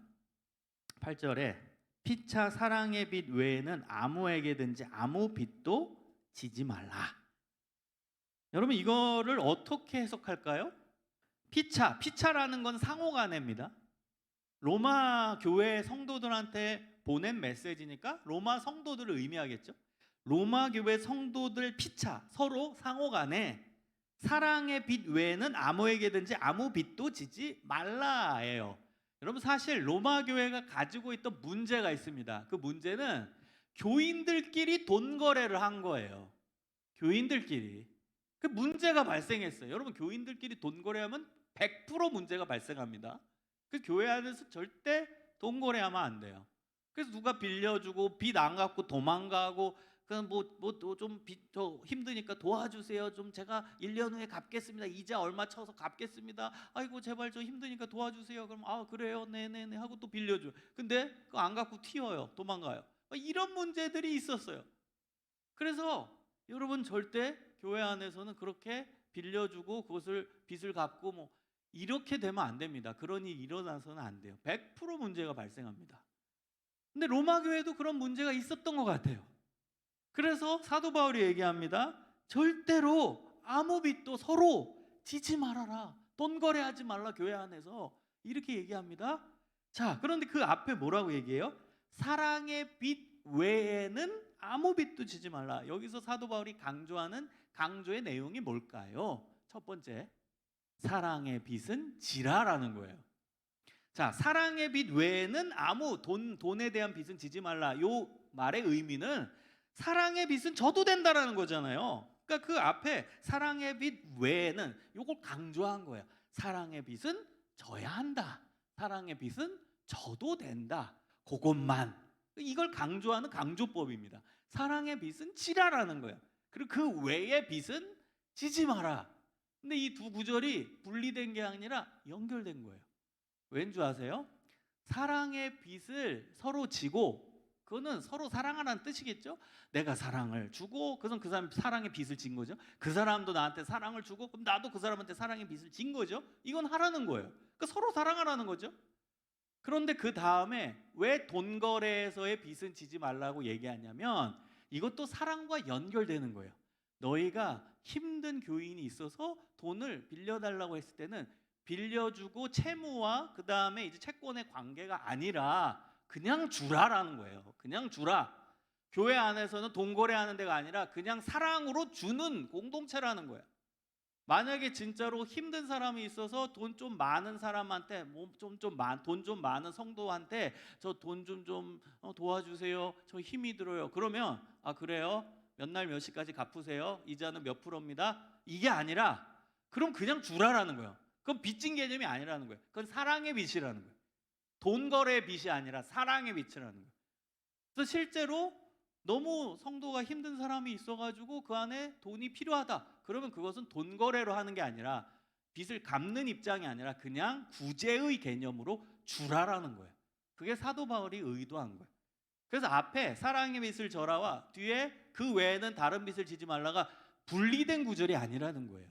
[SPEAKER 4] 8절에 피차 사랑의 빚 외에는 아무에게든지 아무 빚도 지지 말라. 여러분 이거를 어떻게 해석할까요? 피차라는 건 상호간에입니다. 로마 교회 성도들한테 보낸 메시지니까 로마 성도들을 의미하겠죠. 로마 교회 성도들 피차, 서로 상호간에 사랑의 빚 외에는 아무에게든지 아무 빚도 지지 말라예요. 여러분 사실 로마 교회가 가지고 있던 문제가 있습니다. 그 문제는 교인들끼리 돈 거래를 한 거예요. 교인들끼리. 그 문제가 발생했어요. 여러분 교인들끼리 돈 거래하면 100% 문제가 발생합니다. 그 교회 안에서 절대 돈 거래하면 안 돼요. 그래서 누가 빌려주고 빚 안 갚고 도망가고 그냥 좀 빚 저 힘드니까 도와주세요. 좀 제가 1년 후에 갚겠습니다. 이자 얼마 쳐서 갚겠습니다. 아이고 제발 저 힘드니까 도와주세요. 그럼 아 그래요. 네네네 하고 또 빌려줘. 근데 그거 안 갚고 튀어요. 도망가요. 이런 문제들이 있었어요. 그래서 여러분 절대 교회 안에서는 그렇게 빌려주고 그것을 빚을 갚고 뭐 이렇게 되면 안 됩니다. 그런 일이 일어나서는 안 돼요. 100% 문제가 발생합니다. 근데 로마 교회도 그런 문제가 있었던 것 같아요. 그래서 사도 바울이 얘기합니다. 절대로 아무 빚도 서로 지지 말아라. 돈 거래하지 말라 교회 안에서 이렇게 얘기합니다. 자, 그런데 그 앞에 뭐라고 얘기해요? 사랑의 빚 외에는 아무 빚도 지지 말라. 여기서 사도 바울이 강조하는 강조의 내용이 뭘까요? 첫 번째, 사랑의 빚은 지라라는 거예요. 자, 사랑의 빚 외에는 아무 돈에 대한 빚은 지지 말라. 요 말의 의미는 사랑의 빚은 져도 된다라는 거잖아요. 그러니까 그 앞에 사랑의 빚 외에는 요걸 강조한 거예요. 사랑의 빚은 져야 한다. 사랑의 빚은 져도 된다. 그것만. 이걸 강조하는 강조법입니다. 사랑의 빚은 지라라는 거예요. 그리고 그 외의 빚은 지지 마라. 근데 이 두 구절이 분리된 게 아니라 연결된 거예요. 왠 줄 아세요? 사랑의 빚을 서로 지고 그거는 서로 사랑하라는 뜻이겠죠? 내가 사랑을 주고 그래서 그 사람 사랑의 빚을 진 거죠. 그 사람도 나한테 사랑을 주고 그럼 나도 그 사람한테 사랑의 빚을 진 거죠. 이건 하라는 거예요. 그러니까 서로 사랑하라는 거죠. 그런데 그 다음에 왜 돈 거래에서의 빚은 지지 말라고 얘기하냐면 이것도 사랑과 연결되는 거예요. 너희가 힘든 교인이 있어서 돈을 빌려달라고 했을 때는 빌려주고 채무와 그 다음에 이제 채권의 관계가 아니라 그냥 주라라는 거예요. 그냥 주라. 교회 안에서는 돈 거래하는 데가 아니라 그냥 사랑으로 주는 공동체라는 거예요. 만약에 진짜로 힘든 사람이 있어서 돈 좀 많은 사람한테 돈 좀 많은 성도한테 저 돈 좀 도와주세요. 저 힘이 들어요. 그러면 아 그래요? 몇 날 몇 시까지 갚으세요? 이자는 몇 프로입니다. 이게 아니라 그럼 그냥 주라라는 거예요. 그건 빚진 개념이 아니라는 거예요. 그건 사랑의 빚이라는 거예요. 돈 거래의 빚이 아니라 사랑의 빚이라는 거예요. 그래서 실제로 너무 성도가 힘든 사람이 있어가지고 그 안에 돈이 필요하다. 그러면 그것은 돈 거래로 하는 게 아니라 빚을 갚는 입장이 아니라 그냥 구제의 개념으로 주라라는 거예요. 그게 사도 바울이 의도한 거예요. 그래서 앞에 사랑의 빚을 져라와 뒤에 그 외에는 다른 빚을 지지 말라가 분리된 구절이 아니라는 거예요.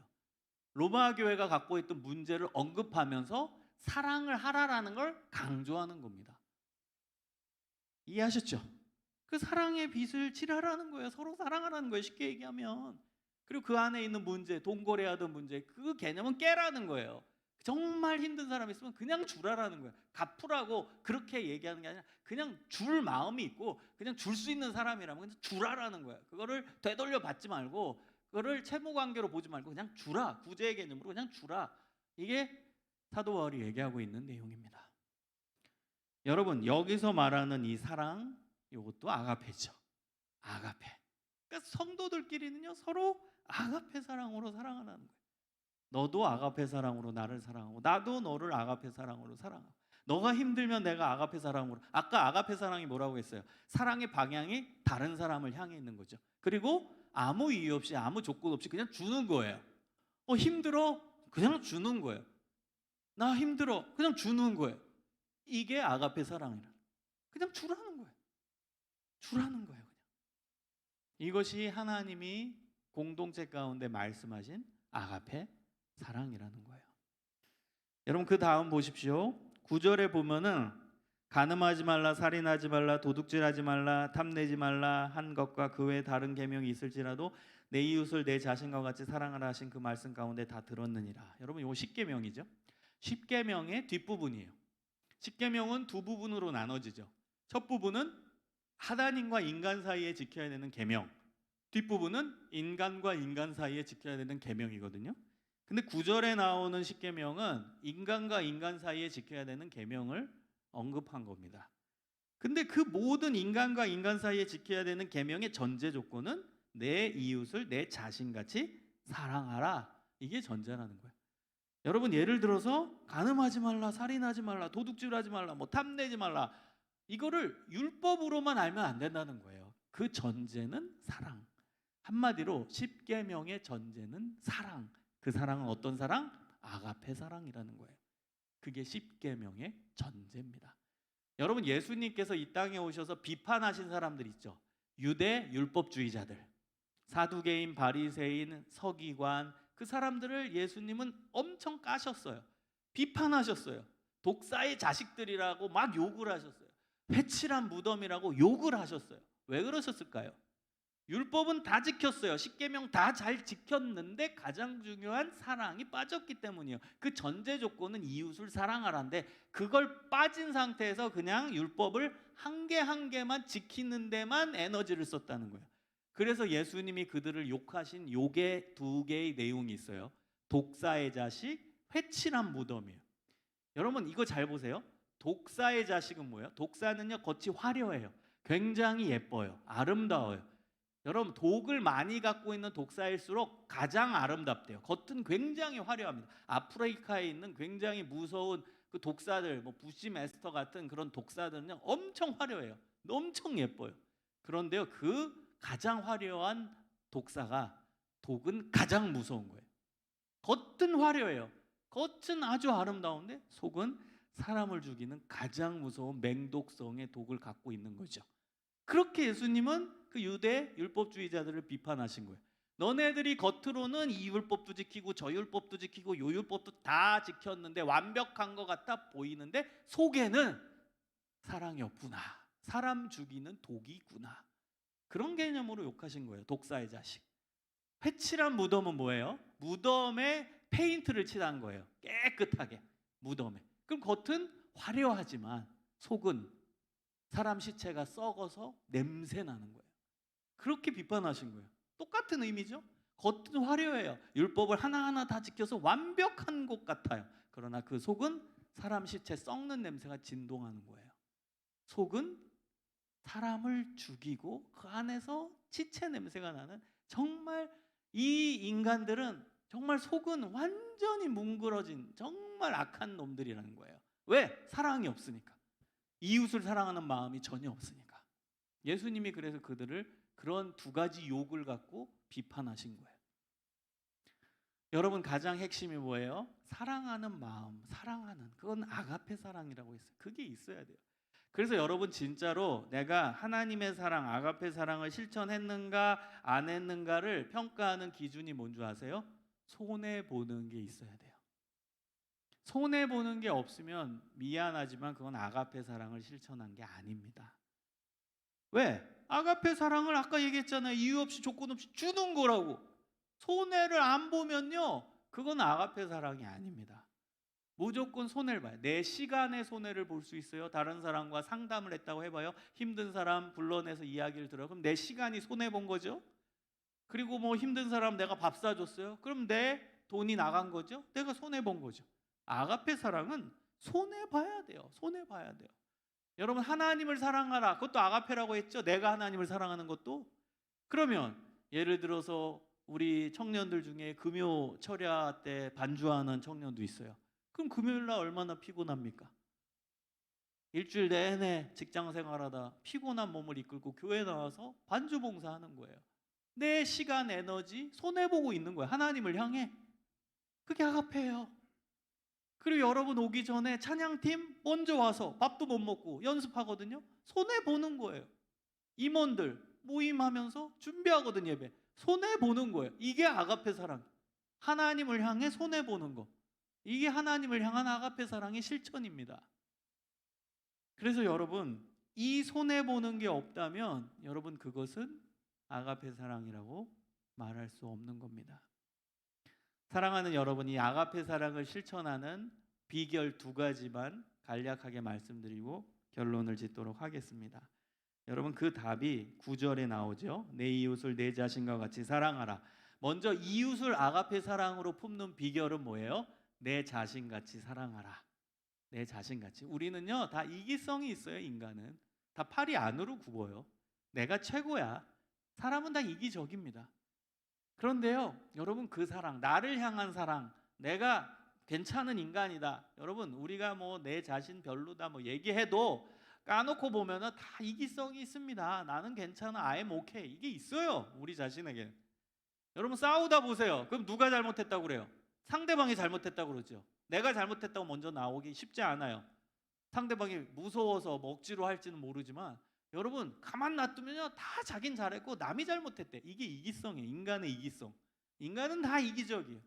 [SPEAKER 4] 로마 교회가 갖고 있던 문제를 언급하면서 사랑을 하라라는 걸 강조하는 겁니다. 이해하셨죠? 그 사랑의 빚을 지라라는 거예요. 서로 사랑하라는 거예요. 쉽게 얘기하면. 그리고 그 안에 있는 문제, 돈 거래하던 문제, 그 개념은 깨라는 거예요. 정말 힘든 사람이 있으면 그냥 주라라는 거예요. 갚으라고 그렇게 얘기하는 게 아니라 그냥 줄 마음이 있고 그냥 줄 수 있는 사람이라면 그냥 주라라는 거예요. 그거를 되돌려 받지 말고 그거를 채무 관계로 보지 말고 그냥 주라. 구제의 개념으로 그냥 주라. 이게 사도 바울이 얘기하고 있는 내용입니다. 여러분 여기서 말하는 이 사랑 이것도 아가페죠. 아가페. 그러니까 성도들끼리는요 서로 아가페 사랑으로 사랑하라는 거예요. 너도 아가페 사랑으로 나를 사랑하고 나도 너를 아가페 사랑으로 사랑하고 너가 힘들면 내가 아가페 사랑으로. 아까 아가페 사랑이 뭐라고 했어요? 사랑의 방향이 다른 사람을 향해 있는 거죠. 그리고 아무 이유 없이 아무 조건 없이 그냥 주는 거예요. 힘들어? 그냥 주는 거예요. 나 힘들어? 그냥 주는 거예요. 이게 아가페 사랑이라. 그냥 주라는 거예요. 주라는 거예요. 그냥. 이것이 하나님이 공동체 가운데 말씀하신 아가페 사랑이라는 거예요. 여러분 그 다음 보십시오. 9절에 보면은 간음하지 말라, 살인하지 말라, 도둑질하지 말라, 탐내지 말라 한 것과 그 외에 다른 계명이 있을지라도 내 이웃을 내 자신과 같이 사랑하라 하신 그 말씀 가운데 다 들었느니라. 여러분 이거 10계명이죠. 10계명의 뒷부분이에요. 10계명은 두 부분으로 나눠지죠. 첫 부분은 하나님과 인간 사이에 지켜야 되는 계명, 뒷부분은 인간과 인간 사이에 지켜야 되는 계명이거든요. 근데 9절에 나오는 10계명은 인간과 인간 사이에 지켜야 되는 계명을 언급한 겁니다. 근데 그 모든 인간과 인간 사이에 지켜야 되는 계명의 전제 조건은 내 이웃을 내 자신같이 사랑하라. 이게 전제라는 거예요. 여러분 예를 들어서 간음하지 말라, 살인하지 말라, 도둑질하지 말라, 뭐 탐내지 말라. 이거를 율법으로만 알면 안 된다는 거예요. 그 전제는 사랑. 한마디로 10계명의 전제는 사랑. 그 사랑은 어떤 사랑? 아가페 사랑이라는 거예요. 그게 10계명의 전제입니다. 여러분 예수님께서 이 땅에 오셔서 비판하신 사람들 있죠. 유대 율법주의자들, 사두개인, 바리새인, 서기관, 그 사람들을 예수님은 엄청 까셨어요. 비판하셨어요. 독사의 자식들이라고 막 욕을 하셨어요. 회칠한 무덤이라고 욕을 하셨어요. 왜 그러셨을까요? 율법은 다 지켰어요. 10계명 다 잘 지켰는데 가장 중요한 사랑이 빠졌기 때문이에요. 그 전제 조건은 이웃을 사랑하라인데 그걸 빠진 상태에서 그냥 율법을 한 개 한 개만 지키는 데만 에너지를 썼다는 거예요. 그래서 예수님이 그들을 욕하신 욕의 두 개의 내용이 있어요. 독사의 자식, 회칠한 무덤이에요. 여러분 이거 잘 보세요. 독사의 자식은 뭐예요? 독사는요 겉이 화려해요. 굉장히 예뻐요. 아름다워요. 여러분 독을 많이 갖고 있는 독사일수록 가장 아름답대요. 겉은 굉장히 화려합니다. 아프리카에 있는 굉장히 무서운 그 독사들, 뭐 부시메스터 같은 그런 독사들은요 엄청 화려해요. 엄청 예뻐요. 그런데요 그 가장 화려한 독은 가장 무서운 거예요. 겉은 화려해요. 겉은 아주 아름다운데 속은 사람을 죽이는 가장 무서운 맹독성의 독을 갖고 있는 거죠. 그렇게 예수님은 그 유대 율법주의자들을 비판하신 거예요. 너네들이 겉으로는 이 율법도 지키고 저 율법도 지키고 요 율법도 다 지켰는데 완벽한 것 같아 보이는데 속에는 사랑이 없구나. 사람 죽이는 독이 있구나. 그런 개념으로 욕하신 거예요. 독사의 자식. 회칠한 무덤은 뭐예요? 무덤에 페인트를 칠한 거예요. 깨끗하게 무덤에. 그럼 겉은 화려하지만 속은 사람 시체가 썩어서 냄새 나는 거예요. 그렇게 비판하신 거예요. 똑같은 의미죠. 겉은 화려해요. 율법을 하나하나 다 지켜서 완벽한 것 같아요. 그러나 그 속은 사람 시체 썩는 냄새가 진동하는 거예요. 속은 사람을 죽이고 그 안에서 시체 냄새가 나는 정말 이 인간들은 정말 속은 완전히 뭉그러진 정말 악한 놈들이라는 거예요. 왜? 사랑이 없으니까. 이웃을 사랑하는 마음이 전혀 없으니까. 예수님이 그래서 그들을 그런 두 가지 욕을 갖고 비판하신 거예요. 여러분 가장 핵심이 뭐예요? 사랑하는 마음, 사랑하는 그건 아가페 사랑이라고 했어요. 그게 있어야 돼요. 그래서 여러분 진짜로 내가 하나님의 사랑, 아가페 사랑을 실천했는가 안 했는가를 평가하는 기준이 뭔지 아세요? 손해보는 게 있어야 돼요. 손해보는 게 없으면 미안하지만 그건 아가페 사랑을 실천한 게 아닙니다. 왜? 아가페 사랑을 아까 얘기했잖아요. 이유 없이 조건 없이 주는 거라고. 손해를 안 보면요 그건 아가페 사랑이 아닙니다. 무조건 손해를 봐요. 내 시간의 손해를 볼 수 있어요. 다른 사람과 상담을 했다고 해봐요. 힘든 사람 불러내서 이야기를 들어요. 그럼 내 시간이 손해본 거죠. 그리고 뭐 힘든 사람 내가 밥 사줬어요. 그럼 내 돈이 나간 거죠. 내가 손해본 거죠. 아가페 사랑은 손해봐야 돼요. 손해봐야 돼요. 여러분 하나님을 사랑하라. 그것도 아가페라고 했죠. 내가 하나님을 사랑하는 것도. 그러면 예를 들어서 우리 청년들 중에 금요 철야 때 반주하는 청년도 있어요. 그럼 금요일날 얼마나 피곤합니까? 일주일 내내 직장 생활하다 피곤한 몸을 이끌고 교회 나와서 반주 봉사하는 거예요. 내 시간, 에너지 손해보고 있는 거예요. 하나님을 향해. 그게 아가페예요. 그리고 여러분 오기 전에 찬양팀 먼저 와서 밥도 못 먹고 연습하거든요. 손해보는 거예요. 임원들 모임하면서 준비하거든요. 예배. 손해보는 거예요. 이게 아가페 사랑. 하나님을 향해 손해보는 거. 이게 하나님을 향한 아가페 사랑의 실천입니다. 그래서 여러분, 이 손해보는 게 없다면 여러분 그것은 아가페 사랑이라고 말할 수 없는 겁니다. 사랑하는 여러분이 아가페 사랑을 실천하는 비결 2가지만 간략하게 말씀드리고 결론을 짓도록 하겠습니다. 여러분 그 답이 9절에 나오죠. 내 이웃을 내 자신과 같이 사랑하라. 먼저 이웃을 아가페 사랑으로 품는 비결은 뭐예요? 내 자신같이 사랑하라. 내 자신같이. 우리는요 다 이기성이 있어요. 인간은 다 팔이 안으로 굽어요. 내가 최고야. 사람은 다 이기적입니다. 그런데요 여러분 그 사랑, 나를 향한 사랑, 내가 괜찮은 인간이다. 여러분 우리가 뭐 내 자신 별로다 뭐 얘기해도 까놓고 보면은 다 이기성이 있습니다. 나는 괜찮아, I am okay. 이게 있어요 우리 자신에게. 여러분 싸우다 보세요. 그럼 누가 잘못했다고 그래요? 상대방이 잘못했다고 그러죠. 내가 잘못했다고 먼저 나오기 쉽지 않아요. 상대방이 무서워서 뭐 억지로 할지는 모르지만 여러분 가만 놔두면요 다 자긴 잘했고 남이 잘못했대. 이게 이기성이에요. 인간의 이기성. 인간은 다 이기적이에요.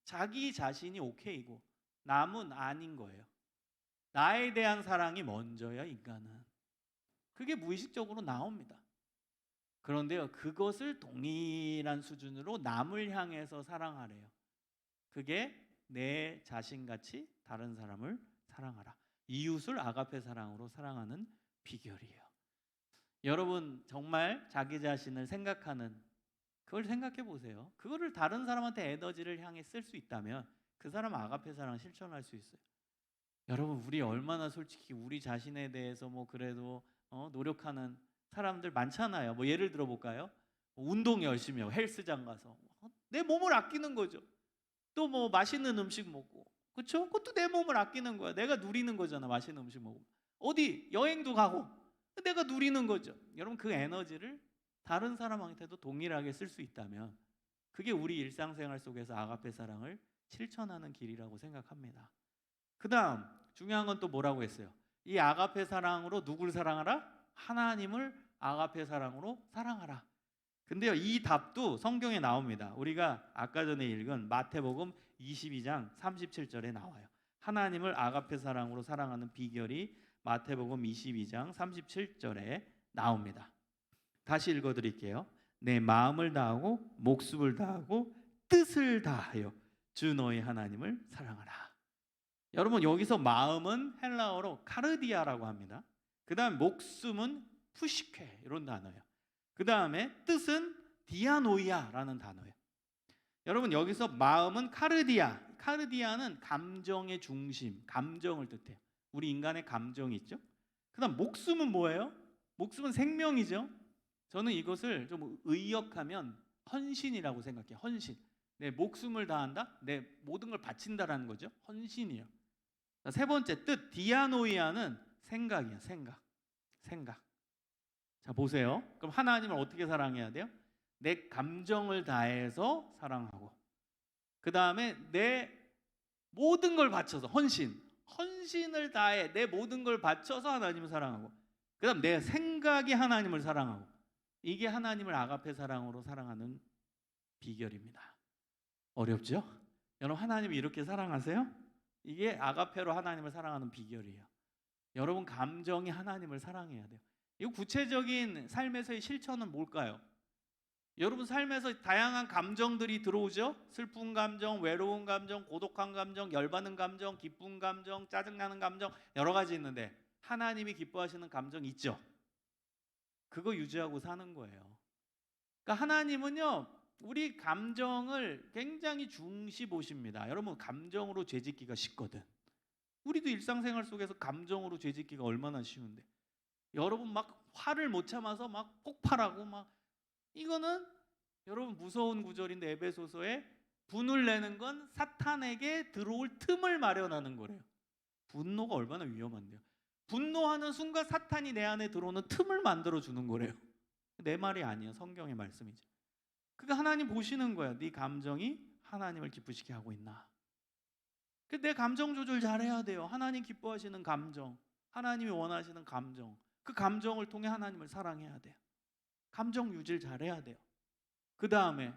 [SPEAKER 4] 자기 자신이 오케이고 남은 아닌 거예요. 나에 대한 사랑이 먼저야 인간은. 그게 무의식적으로 나옵니다. 그런데요 그것을 동일한 수준으로 남을 향해서 사랑하래요. 그게 내 자신같이 다른 사람을 사랑하라. 이웃을 아가페 사랑으로 사랑하는 비결이에요. 여러분 정말 자기 자신을 생각하는 그걸 생각해 보세요. 그거를 다른 사람한테 에너지를 향해 쓸 수 있다면 그 사람 아가페 사랑 실천할 수 있어요. 여러분 우리 얼마나 솔직히 우리 자신에 대해서 뭐 그래도 노력하는 사람들 많잖아요. 뭐 예를 들어 볼까요? 운동 열심히 하고 헬스장 가서 내 몸을 아끼는 거죠. 또 뭐 맛있는 음식 먹고, 그렇죠? 그것도 내 몸을 아끼는 거야. 내가 누리는 거잖아. 맛있는 음식 먹고 어디 여행도 가고 내가 누리는 거죠. 여러분 그 에너지를 다른 사람한테도 동일하게 쓸 수 있다면 그게 우리 일상생활 속에서 아가페 사랑을 실천하는 길이라고 생각합니다. 그 다음 중요한 건 또 뭐라고 했어요? 이 아가페 사랑으로 누굴 사랑하라? 하나님을 아가페 사랑으로 사랑하라. 근데요 이 답도 성경에 나옵니다. 우리가 아까 전에 읽은 마태복음 22장 37절에 나와요. 하나님을 아가페 사랑으로 사랑하는 비결이 마태복음 22장 37절에 나옵니다. 다시 읽어드릴게요. 내 마음을 다하고 목숨을 다하고 뜻을 다하여 주 너희 하나님을 사랑하라. 여러분 여기서 마음은 헬라어로 카르디아라고 합니다. 그 다음 목숨은 푸시케 이런 단어예요. 그 다음에 뜻은 디아노이아라는 단어예요. 여러분 여기서 마음은 카르디아. 카르디아는 감정의 중심, 감정을 뜻해요. 우리 인간의 감정이 있죠. 그 다음 목숨은 뭐예요? 목숨은 생명이죠. 저는 이것을 좀 의역하면 헌신이라고 생각해요. 헌신. 내 목숨을 다한다? 내 모든 걸 바친다라는 거죠. 헌신이요. 세 번째 뜻 디아노이아는 생각이야. 생각. 자 보세요. 그럼 하나님을 어떻게 사랑해야 돼요? 내 감정을 다해서 사랑하고 그 다음에 내 모든 걸 바쳐서 헌신을 다해 내 모든 걸 바쳐서 하나님을 사랑하고 그 다음 내 생각이 하나님을 사랑하고 이게 하나님을 아가페 사랑으로 사랑하는 비결입니다. 어렵죠? 여러분 하나님을 이렇게 사랑하세요? 이게 아가페로 하나님을 사랑하는 비결이에요. 여러분 감정이 하나님을 사랑해야 돼요. 이 구체적인 삶에서의 실천은 뭘까요? 여러분 삶에서 다양한 감정들이 들어오죠? 슬픈 감정, 외로운 감정, 고독한 감정, 열받는 감정, 기쁜 감정, 짜증나는 감정 여러 가지 있는데 하나님이 기뻐하시는 감정 있죠? 그거 유지하고 사는 거예요. 그러니까 하나님은요 우리 감정을 굉장히 중시 보십니다. 여러분 감정으로 죄짓기가 쉽거든. 우리도 일상생활 속에서 감정으로 죄짓기가 얼마나 쉬운데 여러분 막 화를 못 참아서 막 폭발하고 막 이거는 여러분 무서운 구절인데 에베소서에 분을 내는 건 사탄에게 들어올 틈을 마련하는 거래요. 분노가 얼마나 위험한데요. 분노하는 순간 사탄이 내 안에 들어오는 틈을 만들어 주는 거래요. 내 말이 아니에요. 성경의 말씀이죠. 그러니까 하나님 보시는 거야. 네 감정이 하나님을 기쁘시게 하고 있나? 내 감정 조절 잘해야 돼요. 하나님 기뻐하시는 감정, 하나님이 원하시는 감정, 그 감정을 통해 하나님을 사랑해야 돼요. 감정 유지를 잘해야 돼요. 그 다음에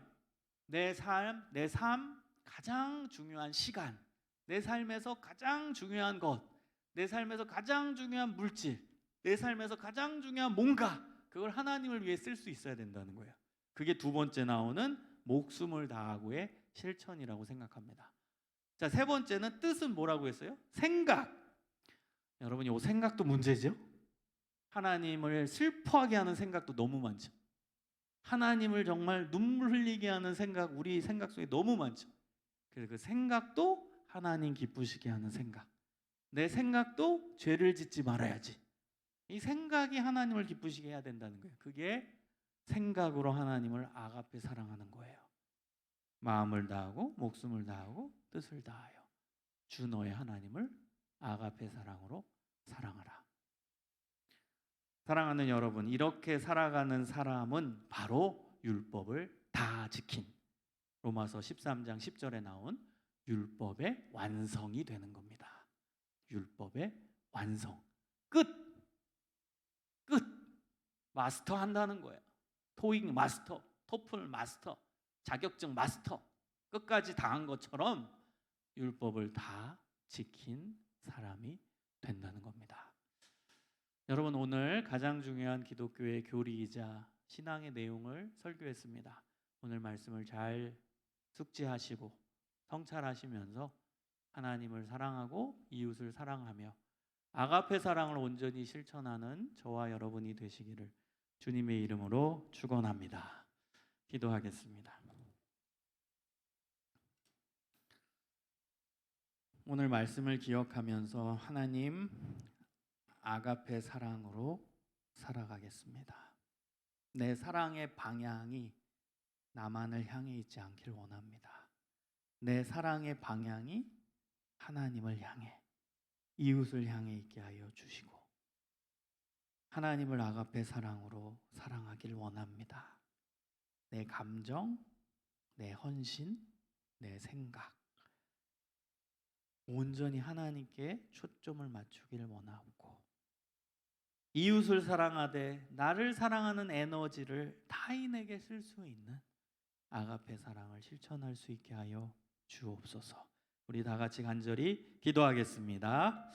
[SPEAKER 4] 내 삶 가장 중요한 시간, 내 삶에서 가장 중요한 것, 내 삶에서 가장 중요한 물질, 내 삶에서 가장 중요한 뭔가, 그걸 하나님을 위해 쓸 수 있어야 된다는 거예요. 그게 두 번째 나오는 목숨을 다하고의 실천이라고 생각합니다. 자, 세 번째는 뜻은 뭐라고 했어요? 생각. 여러분, 이 생각도 문제죠? 하나님을 슬퍼하게 하는 생각도 너무 많죠. 하나님을 정말 눈물 흘리게 하는 생각, 우리 생각 속에 너무 많죠. 그래서 그 생각도 하나님 기쁘시게 하는 생각. 내 생각도 죄를 짓지 말아야지. 이 생각이 하나님을 기쁘시게 해야 된다는 거예요. 그게 생각으로 하나님을 아가페 사랑하는 거예요. 마음을 다하고 목숨을 다하고 뜻을 다하여 주 너의 하나님을 아가페 사랑으로 사랑하라. 사랑하는 여러분, 이렇게 살아가는 사람은 바로 율법을 다 지킨, 로마서 13장 10절에 나온 율법의 완성이 되는 겁니다. 율법의 완성. 끝. 마스터 한다는 거예요. 토익 마스터, 토플 마스터, 자격증 마스터, 끝까지 다 한 것처럼 율법을 다 지킨 사람이 된다는 겁니다. 여러분, 오늘 가장 중요한 기독교의 교리이자 신앙의 내용을 설교했습니다. 오늘 말씀을 잘 숙지하시고 성찰하시면서 하나님을 사랑하고 이웃을 사랑하며 아가페 사랑을 온전히 실천하는 저와 여러분이 되시기를 주님의 이름으로 축원합니다. 기도하겠습니다. 오늘 말씀을 기억하면서 하나님 아가페 사랑으로 살아가겠습니다. 내 사랑의 방향이 나만을 향해 있지 않길 원합니다. 내 사랑의 방향이 하나님을 향해, 이웃을 향해 있게 하여 주시고 하나님을 아가페 사랑으로 사랑하길 원합니다. 내 감정, 내 헌신, 내 생각 온전히 하나님께 초점을 맞추길 원하고 이웃을 사랑하되 나를 사랑하는 에너지를 타인에게 쓸 수 있는 아가페 사랑을 실천할 수 있게 하여 주옵소서. 우리 다 같이 간절히 기도하겠습니다.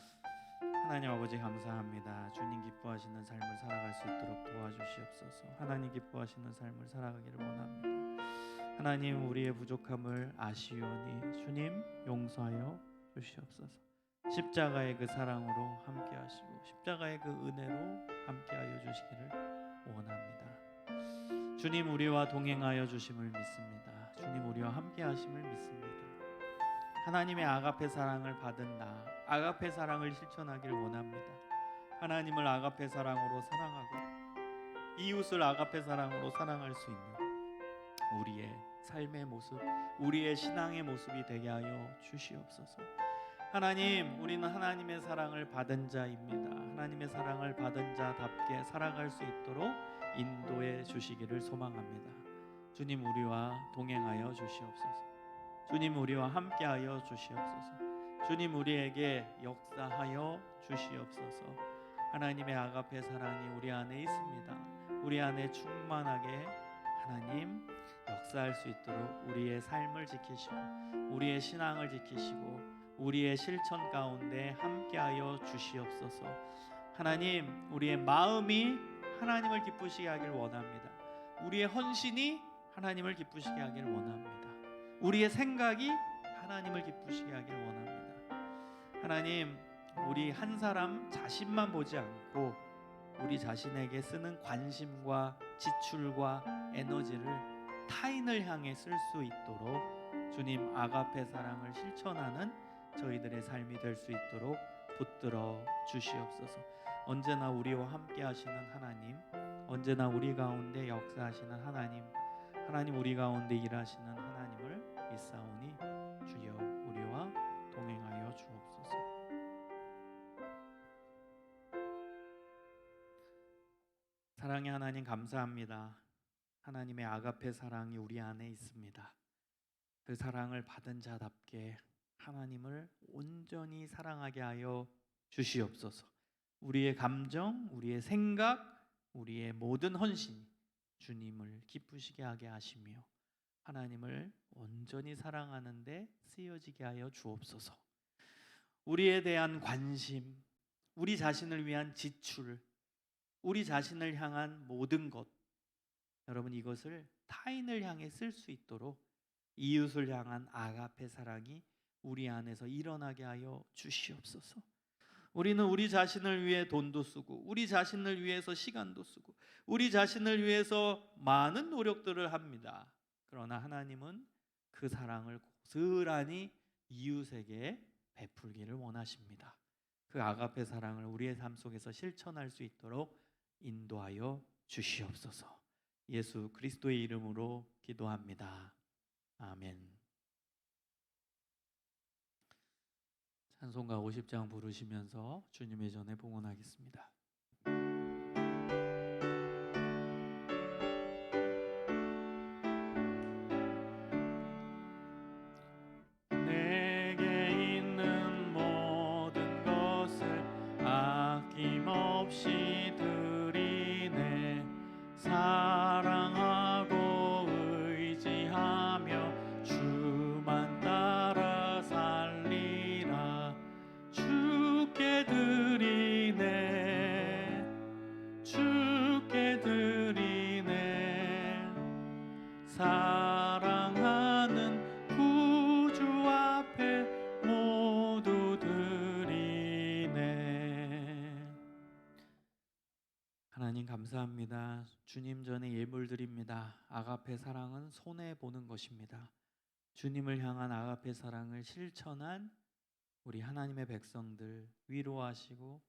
[SPEAKER 4] 하나님 아버지 감사합니다. 주님 기뻐하시는 삶을 살아갈 수 있도록 도와주시옵소서. 하나님 기뻐하시는 삶을 살아가기를 원합니다. 하나님, 우리의 부족함을 아시오니 주님 용서하여 주시옵소서. 십자가의 그 사랑으로 함께 하시고 십자가의 그 은혜로 함께 하여 주시기를 원합니다. 주님, 우리와 동행하여 주심을 믿습니다. 주님, 우리와 함께 하심을 믿습니다. 하나님의 아가페 사랑을 받은 나, 아가페 사랑을 실천하기를 원합니다. 하나님을 아가페 사랑으로 사랑하고 이웃을 아가페 사랑으로 사랑할 수 있는 우리의 삶의 모습, 우리의 신앙의 모습이 되게 하여 주시옵소서. 하나님, 우리는 하나님의 사랑을 받은 자입니다. 하나님의 사랑을 받은 자답게 살아갈 수 있도록 인도해 주시기를 소망합니다. 주님, 우리와 동행하여 주시옵소서. 주님, 우리와 함께하여 주시옵소서. 주님, 우리에게 역사하여 주시옵소서. 하나님의 아가페 사랑이 우리 안에 있습니다. 우리 안에 충만하게 하나님 역사할 수 있도록 우리의 삶을 지키시고 우리의 신앙을 지키시고 우리의 실천 가운데 함께하여 주시옵소서. 하나님, 우리의 마음이 하나님을 기쁘시게 하길 원합니다. 우리의 헌신이 하나님을 기쁘시게 하길 원합니다. 우리의 생각이 하나님을 기쁘시게 하길 원합니다. 하나님, 우리 한 사람 자신만 보지 않고 우리 자신에게 쓰는 관심과 지출과 에너지를 타인을 향해 쓸 수 있도록 주님 아가페 사랑을 실천하는 저희들의 삶이 될 수 있도록 붙들어 주시옵소서. 언제나 우리와 함께 하시는 하나님, 언제나 우리 가운데 역사하시는 하나님, 하나님 우리 가운데 일하시는 하나님을 믿사오니 주여 우리와 동행하여 주옵소서. 사랑의 하나님 감사합니다. 하나님의 아가페 사랑이 우리 안에 있습니다. 그 사랑을 받은 자답게 하나님을 온전히 사랑하게 하여 주시옵소서. 우리의 감정, 우리의 생각, 우리의 모든 헌신이 주님을 기쁘시게 하게 하시며 하나님을 온전히 사랑하는 데 쓰여지게 하여 주옵소서. 우리에 대한 관심, 우리 자신을 위한 지출, 우리 자신을 향한 모든 것, 여러분 이것을 타인을 향해 쓸 수 있도록 이웃을 향한 아가페 사랑이 우리 안에서 일어나게 하여 주시옵소서. 우리는 우리 자신을 위해 돈도 쓰고 우리 자신을 위해서 시간도 쓰고 우리 자신을 위해서 많은 노력들을 합니다. 그러나 하나님은 그 사랑을 고스란히 이웃에게 베풀기를 원하십니다. 그 아가페 사랑을 우리의 삶 속에서 실천할 수 있도록 인도하여 주시옵소서. 예수 그리스도의 이름으로 기도합니다. 아멘. 찬송가 50장 부르시면서 주님의 전에 봉헌하겠습니다. 내게 있는 모든 것을 아낌없이 드리네. 사랑하고 의지하며 주만 따라 살리라. 주께 드리네. 주께 드리네. 사랑하는 구주 앞에 모두 드리네. 하나님 감사합니다. 주님 전에 예물 드립니다. 아가페 사랑은 손해 보는 것입니다. 주님을 향한 아가페 사랑을 실천한 우리 하나님의 백성들 위로하시고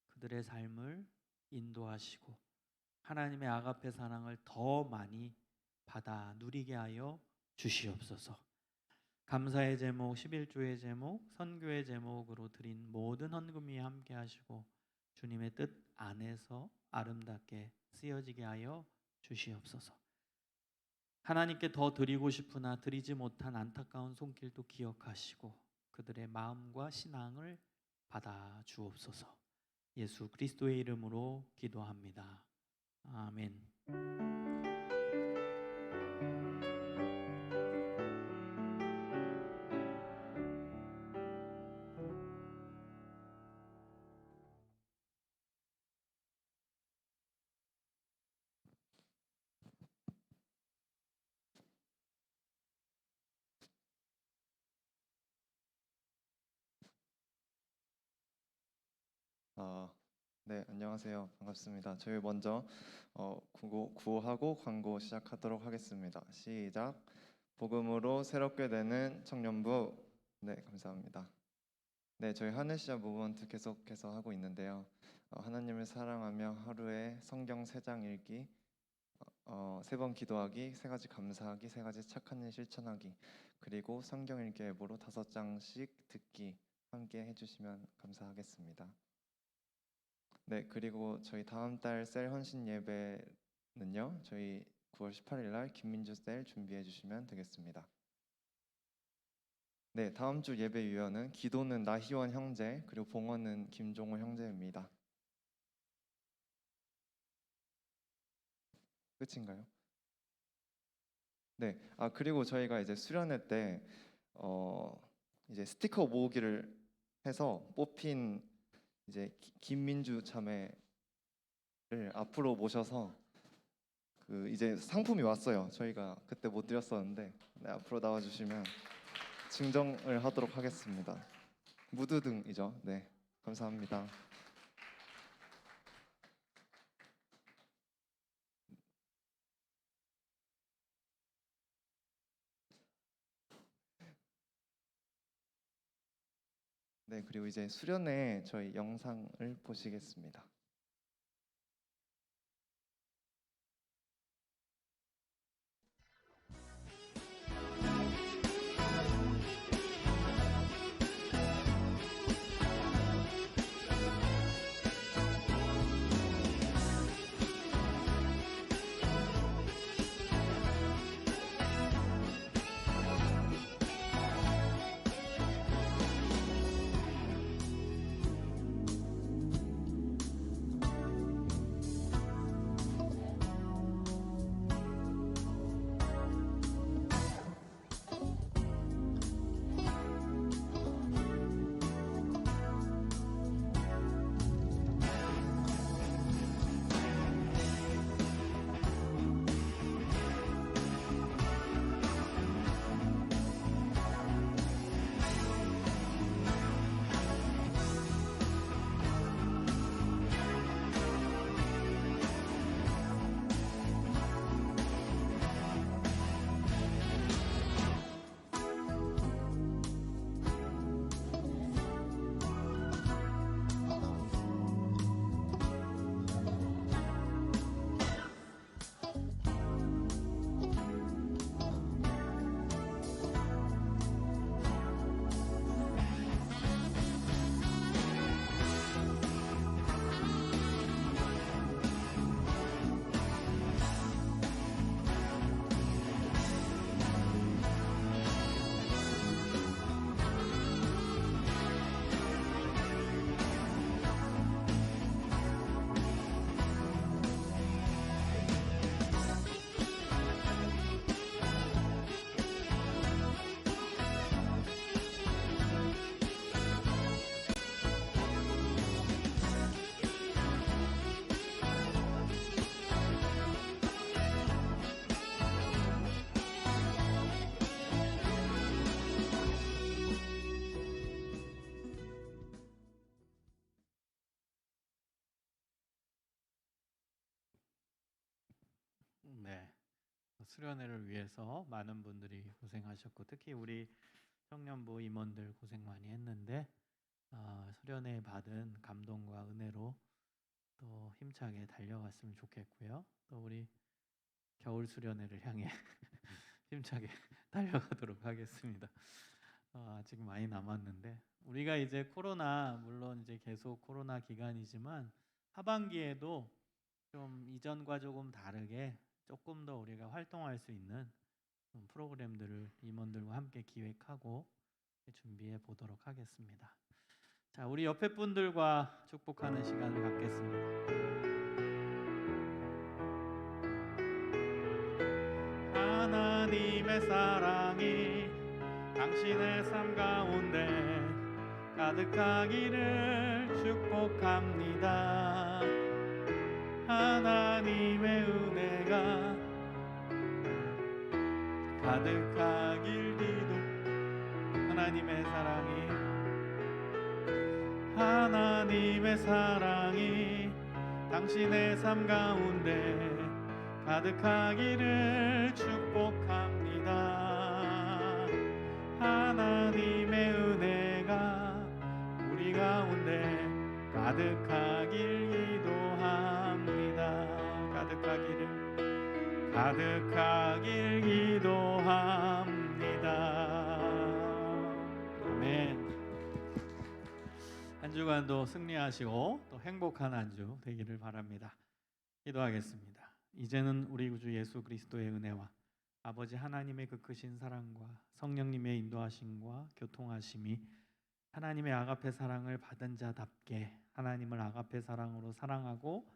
[SPEAKER 4] 그들의 삶을 인도하시고 하나님의 아가페 사랑을 더 많이 받아 누리게 하여 주시옵소서. 감사의 제목, 11조의 제목, 선교의 제목으로 드린 모든 헌금이 함께 하시고 주님의 뜻 안에서 아름답게 쓰여지게 하여 주시옵소서. 하나님께 더 드리고 싶으나 드리지 못한 안타까운 손길도 기억하시고 그들의 마음과 신앙을 받아 주옵소서. 예수 그리스도의 이름으로 기도합니다. 아멘.
[SPEAKER 5] 네, 안녕하세요. 반갑습니다. 저희 먼저 구호하고 광고 시작하도록 하겠습니다. 시작. 복음으로 새롭게 되는 청년부. 네, 감사합니다. 네, 저희 하늘시아 무브먼트 계속해서 하고 있는데요. 하나님을 사랑하며 하루에 성경 3장 읽기, 3번 기도하기, 3가지 감사하기, 3가지 착한 일 실천하기, 그리고 성경 읽기 앱으로 5장씩 듣기 함께 해주시면 감사하겠습니다. 네, 그리고 저희 다음 달 셀 헌신 예배는요, 저희 9월 18일 날 김민주 셀 준비해 주시면 되겠습니다. 네, 다음 주 예배 유형은 기도는 나희원 형제, 그리고 봉헌은 김종호 형제입니다. 끝인가요? 네, 그리고 저희가 이제 수련회 때 이제 스티커 모으기를 해서 뽑힌 이제 김민주 자매를 앞으로 모셔서 이제 상품이 왔어요. 저희가 그때 못 드렸었는데 앞으로 나와주시면 증정을 하도록 하겠습니다. 무드등이죠. 네, 감사합니다. 네, 그리고 이제 수련회 저희 영상을 보시겠습니다.
[SPEAKER 4] 네. 수련회를 위해서 많은 분들이 고생하셨고 특히 우리 청년부 임원들 고생 많이 했는데 수련회 받은 감동과 은혜로 또 힘차게 달려갔으면 좋겠고요. 또 우리 겨울 수련회를 향해 힘차게 달려가도록 하겠습니다. 아직 많이 남았는데 우리가 이제 코로나 물론 이제 계속 코로나 기간이지만 하반기에도 좀 이전과 조금 다르게 조금 더 우리가 활동할 수 있는 프로그램들을 임원들과 함께 기획하고 준비해 보도록 하겠습니다. 자, 우리 옆에 분들과 축복하는 시간을 갖겠습니다. 하나님의 사랑이 당신의 삶 가운데 가득하기를 축복합니다. 하나님의 은혜가 가득하길 기도. 하나님의 사랑이 당신의 삶 가운데 가득하기를 축복합니다. 하나님의 은혜가 우리 가운데 가득하길 기도합니다. 가득하길 기도합니다. 아멘. 한 주간도 승리하시고 또 행복한 한 주 되기를 바랍니다. 기도하겠습니다. 이제는 우리 구주 예수 그리스도의 은혜와 아버지 하나님의 그 크신 사랑과 성령님의 인도하심과 교통하심이 하나님의 아가페 사랑을 받은 자답게 하나님을 아가페 사랑으로 사랑하고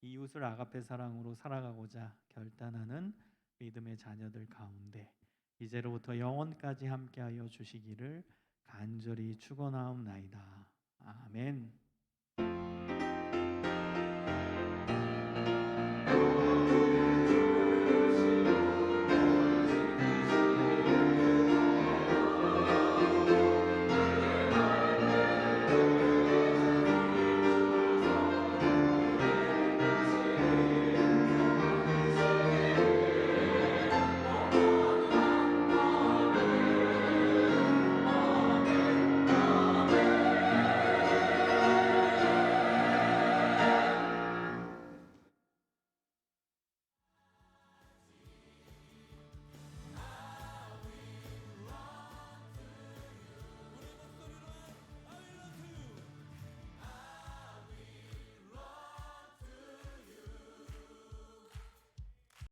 [SPEAKER 4] 이웃을 아가페 사랑으로 살아가고자 결단하는 믿음의 자녀들 가운데 이제로부터 영원까지 함께하여 주시기를 간절히 축원하옵나이다. 아멘.